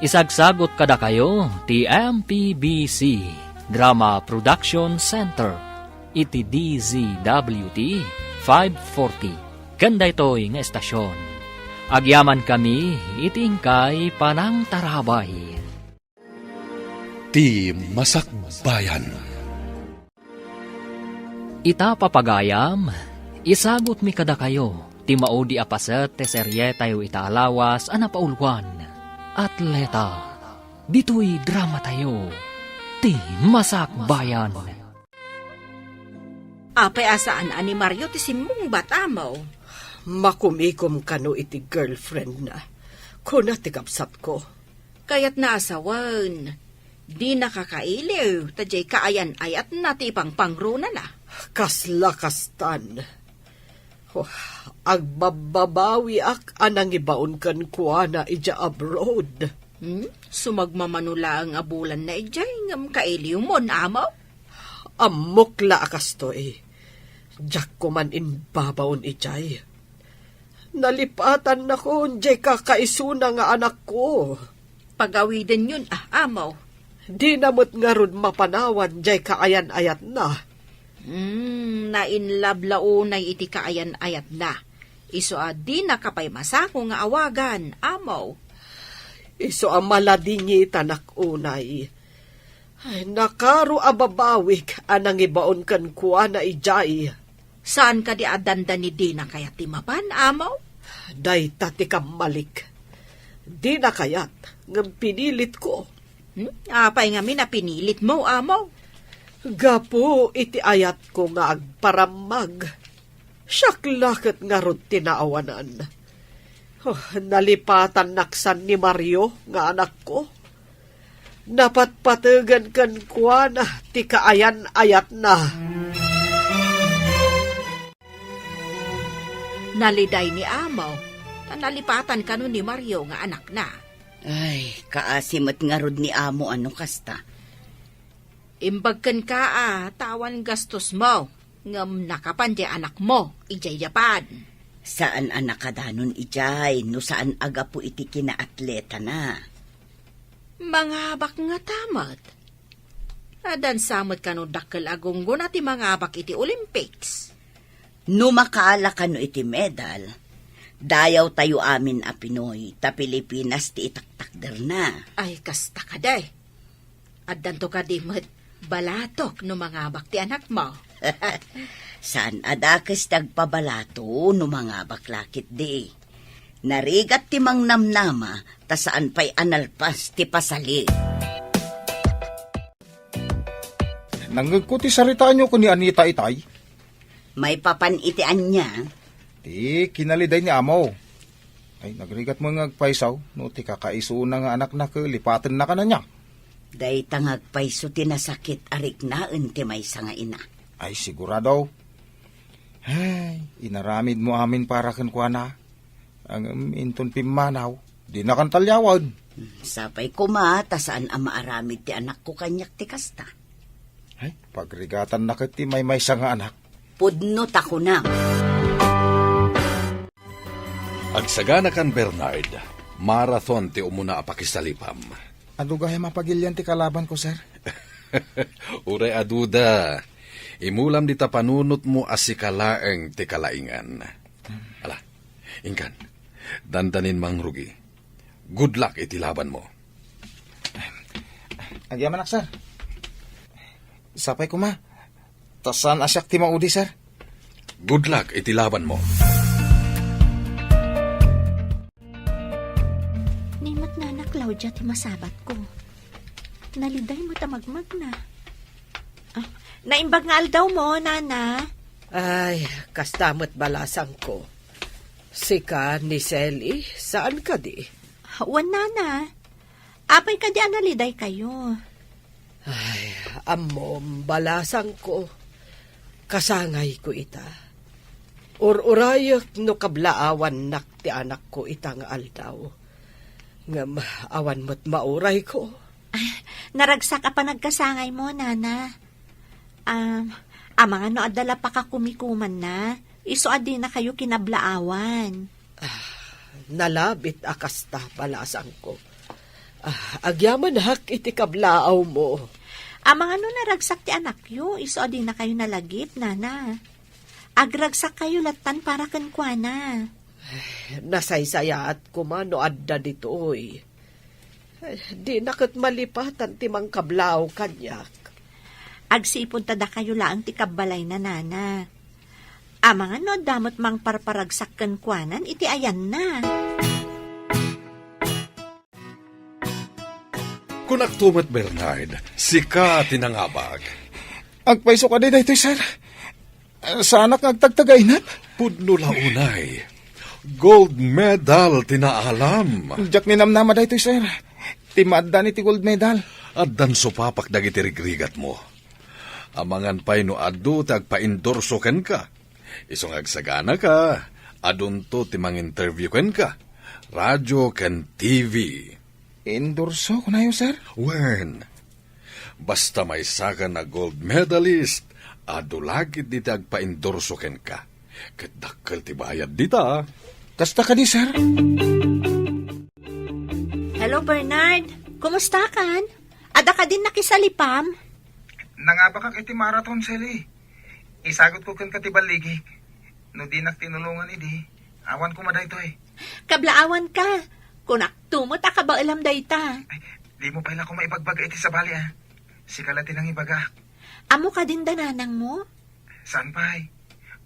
Isagsagot kada kayo ti MPBC Drama Production Center iti DZWT 540. Kanda ito'y nga estasyon. Agyaman kami itingkay panang tarabay. Ti Masak Bayan. Ita papagayam, isagot mi kada kayo, ti maudi apaset te serye tayo itaalawas a napaulwan. Atleta, dito'y drama tayo, ti Masak Bayan. Apay asaan ani Mario ti simong bata mo. Makumikom kano iti girlfriend na. Kuna ti kapsat ko. Kaya't naasawan. Di nakakailiw, tajay kaayan ayat na ti pangpangruna na. Kasla kastan. Oh, agbababawi ak anang ibaon kan kuana ija abroad. Sumagmamanula ang abulan na ijay ngam kailiw mo na amaw. Amok la akas to eh. Diyak ko man inbabaon ijay. Nalipatan na ko, jay kakaisuna nga anak ko. Pagawiden yun amaw. Di namot nga ron mapanawan, jay kaayan-ayat na. Nainlab launay iti kaayan-ayat na. Iso di nakapay masako nga awagan, amaw. Iso maladingi tanak unay. Ay, nakaro ababawik anang ibaon kan kuha na ijay. Saan ka di adanda ni Dina kaya timapan, amaw? Day tati malik. Di na kayat, ngam pinilit ko. Apay nga pinilit mo, amaw. Gapo iti ayat ko nga agparamag. Syaklakit nga ron tinaawanan. Oh, nalipatan naksan ni Mario nga anak ko. Napatpatagan kan kuha na ti kaayan-ayat na. Naliday ni amaw. Nalipatan ka ni Mario nga anak na. Ay, kaasimat nga rod ni amo ano kasta. Imbagkan ka tawan gastos mo. Ngam nakapan di anak mo, ijay Japan. Saan anak kadanon ijay, no saan aga po iti kinaatleta na. Mga abak nga tamat. Adan samot ka no dakkel agunggo na ti mga abak iti Olympics. No makaala ka no iti medal, dayaw tayo amin a Pinoy, ta Pilipinas ti itaktakder na. Ay, kasta ka day. Adan to ka di balatok no mga abak ti anak mo. Saan adakes tagpabalato no mga baklakit di. Narigat ti mang namnama, ta saan pa'y analpas ti pasali. Nangagkuti saritaan nyo ko ni Anita itay. May papanitian niya. Ti kinaliday ni Amaw. Ay, nagrigat mo nga agpaisaw, no ti kakaisuna nga anak na lipatan na ka na niya. Day tangag paiso tinasakit arik na ti may nga ina. Ay, sigurado. Ay, inaramid mo amin para kan kuha na. Ang inton pimanaw, di na kan talyawad. Sapay ko ta saan ang maaramid ti anak ko kanyak ti kasta. Ay, pagrigatan na kiti may nga anak. Pudno tako na. Agsagana kan Bernard, marathon ti umuna apakisalipam. Ano gaya mapagilyan ti kalaban ko, sir? Uray aduda, imulam dita panunot mo asikalaeng ti kalaingan. Ala, ingkan, dandanin mang rugi. Good luck iti laban mo. Agyaman sir. Sapay ko ma. Tasan asyak ti maudi, sir. Good luck iti laban mo. Nimot na na, Claudia, ti masabat ko. Naliday mo tamagmag na. Naimbag nga aldaw mo, nana. Ay, kastamot balasang ko. Sika ni Sally, saan ka di? Wan, nana. Apay ka di analiday kayo. Ay, amom, balasang ko. kasangay ko ita. Ururayak no kablaawan nak ti anak ko ita nga aldaw. Nga awan mo't mauray ko. Naragsak pa nagkasangay mo, nana. Mga no adala pa ka kumikuman na. Iso adi na kayo kinablaawan. Nalabit akasta palasang ko. Agyaman hak iti kablaaw mo. Mga no naragsak ti anak yo, iso adi na kayo nalagip, nana. Agragsak kayo latan para kankwana. Nasaysaya at kumano adda ditoy. Di nakit malipatan ti mang kablaw kanyak. Agsipon tada kayo laang ti kabalay na, nana. Mga no damot mang parparagsak kankwanan, iti ayan na. Kunak tumat Bernard, sika tinangabag. Agpaiso ka di daytoy, sir. Sa anak agtagtagainat. Pudno launay. Gold medal tinaalam. Jak ni namnama daytoy, sir. Timadda ni ti gold medal. At dan supapak dagiti rigrigat mo. Amangan pa'y no adu tagpa-endorso ken ka. Isong agsagana ka. Adun to timang interview ken ka. Radyo ken TV. Endorso ko na yun, sir. Wen, basta may saka na gold medalist, adu lagit di tagpa-endorso ken ka. Kadakkel ti bayad dita. Kasta ka di, sir. Hello, Bernard. Kumusta kan? Ada ka din nakisalipam? Nangabakak iti marathon, Sally. Isagot ko kan katibaligik. No di tinulungan idi. Awan ko maday to eh. Kablaawan ka. Kunak tumot ka ba alam dayta? Ay, di mo pala ko maibagbaga iti sa bali ah. Sikalatin ang ibaga. Amo ka din dananang mo? Saan pa eh?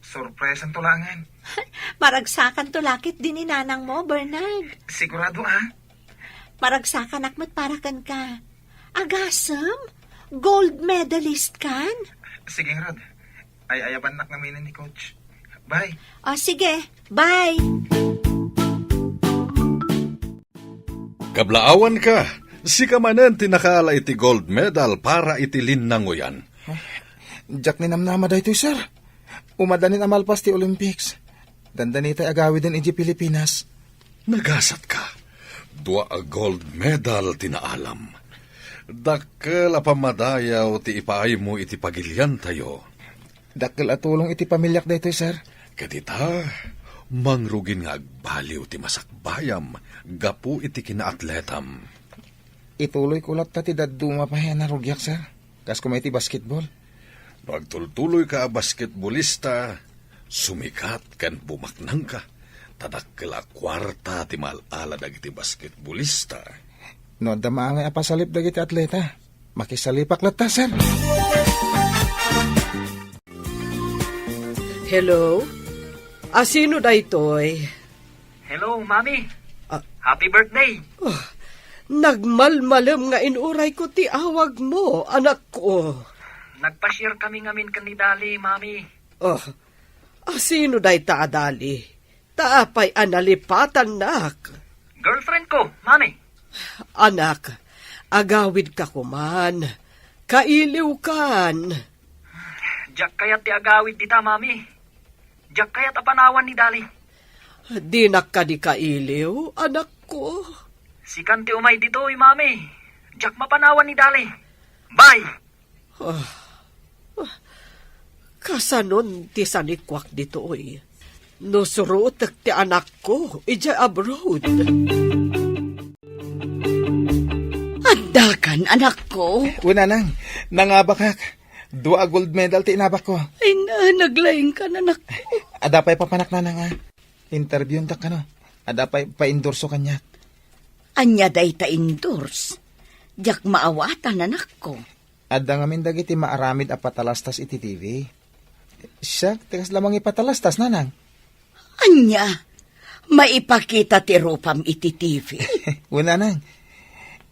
Surprise ang tulangan. Maragsakan to lakit din ni nanang mo, Bernard. Sigurado ah. Maragsakan akmat parakan ka. Agasam? Gold medalist kan? Sige, Rod. Ay ayaban nak namin ni Coach. Bye. O sige, bye. Kablaawan ka. Si kamanen tinakala iti gold medal para iti linnango yan. Jak ni namnama daytoy, sir. Umadanin amalpas ti Olympics. Dandanita agawi din iti Pilipinas. Nagasat ka. Dua a gold medal tinaalam. Dakkel a pamadayaw ti ipaay mo iti pagilyan tayo. Dakkel atulong iti pamilyak daytoy, sir. Kadita, mangrugin nga agbaliw ti masakbayam, gapu iti kinaatletam. Ituloy ko lat ti daduma pa yan na rugyak, sir. Kas kumay ti basketball. No agtultuloy ka basketballista, sumikat kan bumaknang ka. Tadakkel a kwarta ti malala dagiti basketballista. No, dama nga apasalip dagiti atleta. Makisalipak lat ta, sir. Hello? Sino daytoy? Hello, Mami. Ah. Happy birthday. Nagmalmalam nga inuray ko ti awag mo, anak ko. Nagpa-share kami ngamin kanidali, Mami. Sino day taadali? Taapay analipatan nak. Girlfriend ko, Mami. Anak, agawid ka kuman. Kailiw kan. Diyak kayat ti agawid dita, Mami. Diyak kayat apanawan ni Dali. Di ka di kailiw, anak ko. Si Kante umay dito, Mami. Diyak mapanawan ni Dali. Bye! Kasanon ti sanikwak dito oy. No surutek ti anak ko, ija abroad. Andakan, anak ko. Una nang, nangabakak. Dua gold medal ti inabak ko. Ay naglaing ka na, anak. Adapay papanak na nga. Interview ndak ka no. Adapay pa-endorso kanya. Anya day ta endorse. Jak maawatan, anak ko. Adda ngamin dagiti maaramid a patalastas iti TV. Siya, tikas lamang ipatalastas, nanang. Anya, maipakita ti rupam iti TV. Una nang.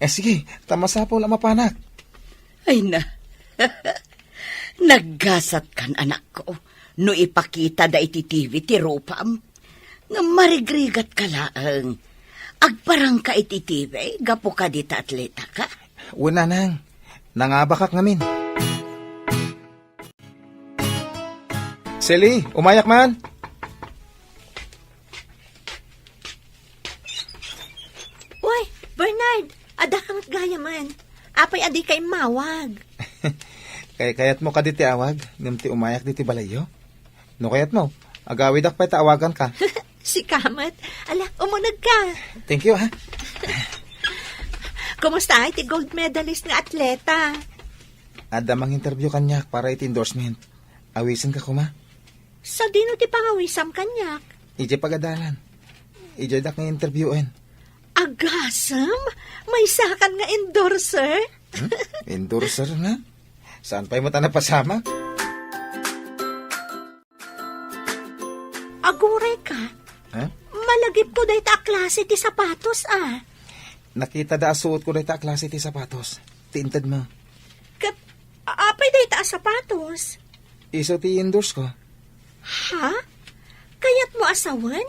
Sige, tamasapo lang mapanak. Ay na. Naggasat kan, anak ko. No ipakita da iti TV ti rupam. Nga marigrigat ka laang. Agparang ka iti TV, gapo ka dita atleta ka. Una nang. Nangabakak ngamin. Selly, umayak man. Uy, Bernard, ada kang gaya man. Apay adi kay mawag. Kayat mo ka diti awag, ti umayak diti balayo. No kayat mo, agawid ak pa awagan ka. Si Kamat, ala, umunag ka. Thank you, ha? Kumusta ay ti gold medalist nga atleta? Ada mang interview kanyak para iti endorsement. Awisin ka kuma. Sa dino ti pangawisam kanyak? Ije pagadalan. Ije dak nga interviewin. Agasam? May sakan nga endorser? Endorser na? Saan pa mo ta napasama? Aguray ka? Ha? Malagip ko dahi ta klase ti sapatos ah. Nakita da suot ko na ita klase ti sapatos. Tiintad mo. Kat, apay dahi ta sapatos? Iso ti endorse ko. Ha? Kayat mo asawan?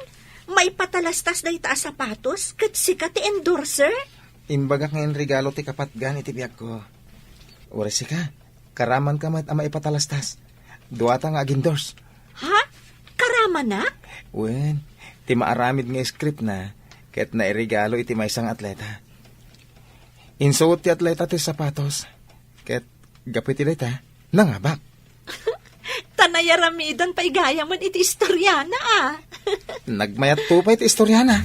May patalastas dahi ta sapatos? Kat sika ti endorser? Imbagak ngayon regalo ti kapatgan iti biyag ko. Oras ka. Karaman ka mat ama ipatalastas. Duwata nga ag-endorse. Ha? Karama na? Wen, ti maaramid nga script na, ket nairigalo iti may isang atleta. Insuot ti atleta ti sapatos, ket gapit ti leta, nangabak. Tanayaramidan pa igaya man iti istoryana ah. Nagmayat po pa iti istoryana.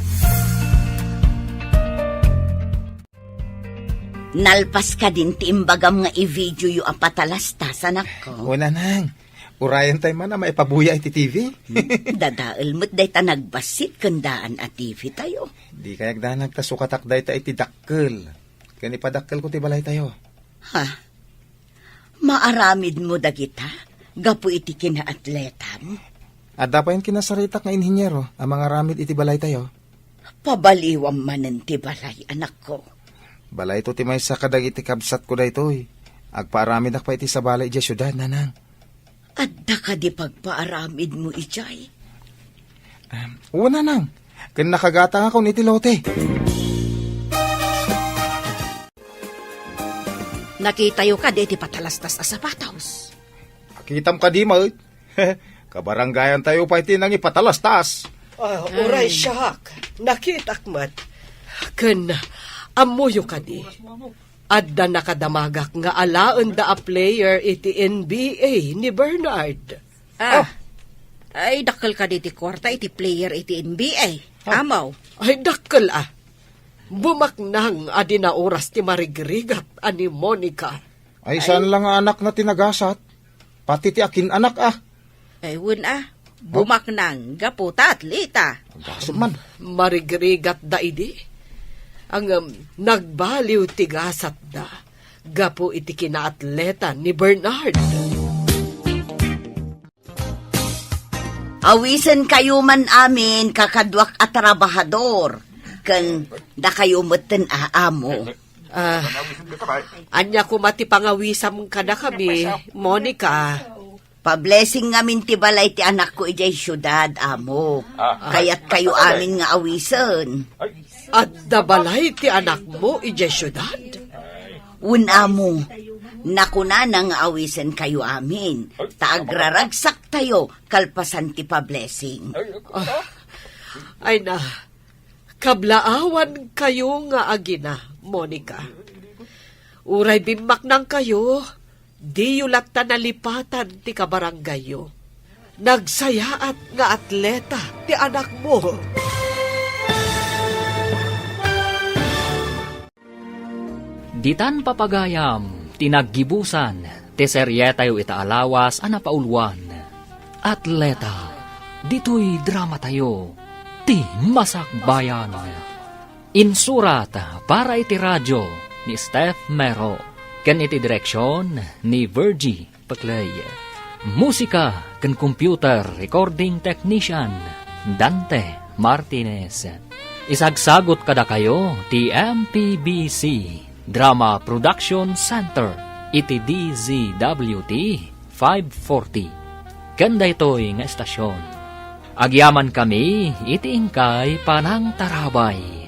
Nalpas ka din ti imbagam nga i-video yu apatalastas, anak ko. Una nang, urayan tayo man na maipabuya iti TV. Dadaal mo't day ta nagbasit kandaan at TV tayo. Di kayak danag ta sukatak day ta iti dakkel. Kani padakkel ko ti balay tayo. Ha? Maaramid mo dagita? Gapu iti kinaatletam? Adda pa yung kinasaritak nga inhinyero, ang mga ramid iti balay tayo. Pabaliwam manen ti balay, anak ko. Balay to ti may sa kadag iti kabsat ko daytoy. Agpaaramid ak pa iti sa balay iti syudad, nanang. Adda ka di pagpaaramid mo ijay. Una nang, kan nakagata nga ko iti lote. Nakitayo ka di ti patalastas a sapatos. Akitam ka di mo. Kabaranggayan tayo pa iti nang ipatalastas. Uray siyak. Nakitak mat. Ken, amuyo ka di. Adda nakadamagak nga alaan da a player iti NBA ni Bernard. Ay, dakkel ka di ti kwarta iti player iti NBA. Amaw. Ay dakkel ah. Bumaknang adi na oras ti marigrigat ani Monica. Ay, saan lang nga anak na tinagasat? Pati ti akin anak ah. Ay, wun bumaknang gaputa at lita. Gasot man. Marigrigat da idi. Ang nagbaliw ti gasat da. Gapo iti kinaatleta ni Bernard. Awisan kayo man amin kakadwak at trabahador. Kan da kayo meten aamo. Anya ko mati pangawisam ka na kami, Monica. Pa-blessing ngamin ti balay ti anak ko ijay syudad, amo. Kaya't kayo amin nga awisan. At dabalay ti anak mo, ije syudad. Amo, nakuna nang awisan kayo amin. Taagraragsak tayo, kalpasan ti pa-blessing. Ay na, kablaawan kayo nga agina, Monica. Uray bimak nang kayo, di yulat ta nalipatan ti kabaranggayo. Nagsayaat nga atleta ti anak mo. Ditan papagayam, tinaggibusan, ti seryetayo itaalawas anapaulwan. Atleta, dito'y drama tayo, ti masakbayan. Insurat para iti radyo ni Steph Mero, ken iti direksyon ni Virgie Paclay. Musika ken computer recording technician Dante Martinez. Isagsagot kada kayo ti MPBC Drama Production Center iti DZWT 540. Kanda ito'y nga estasyon. Agyaman kami iti ingkay panang tarabay.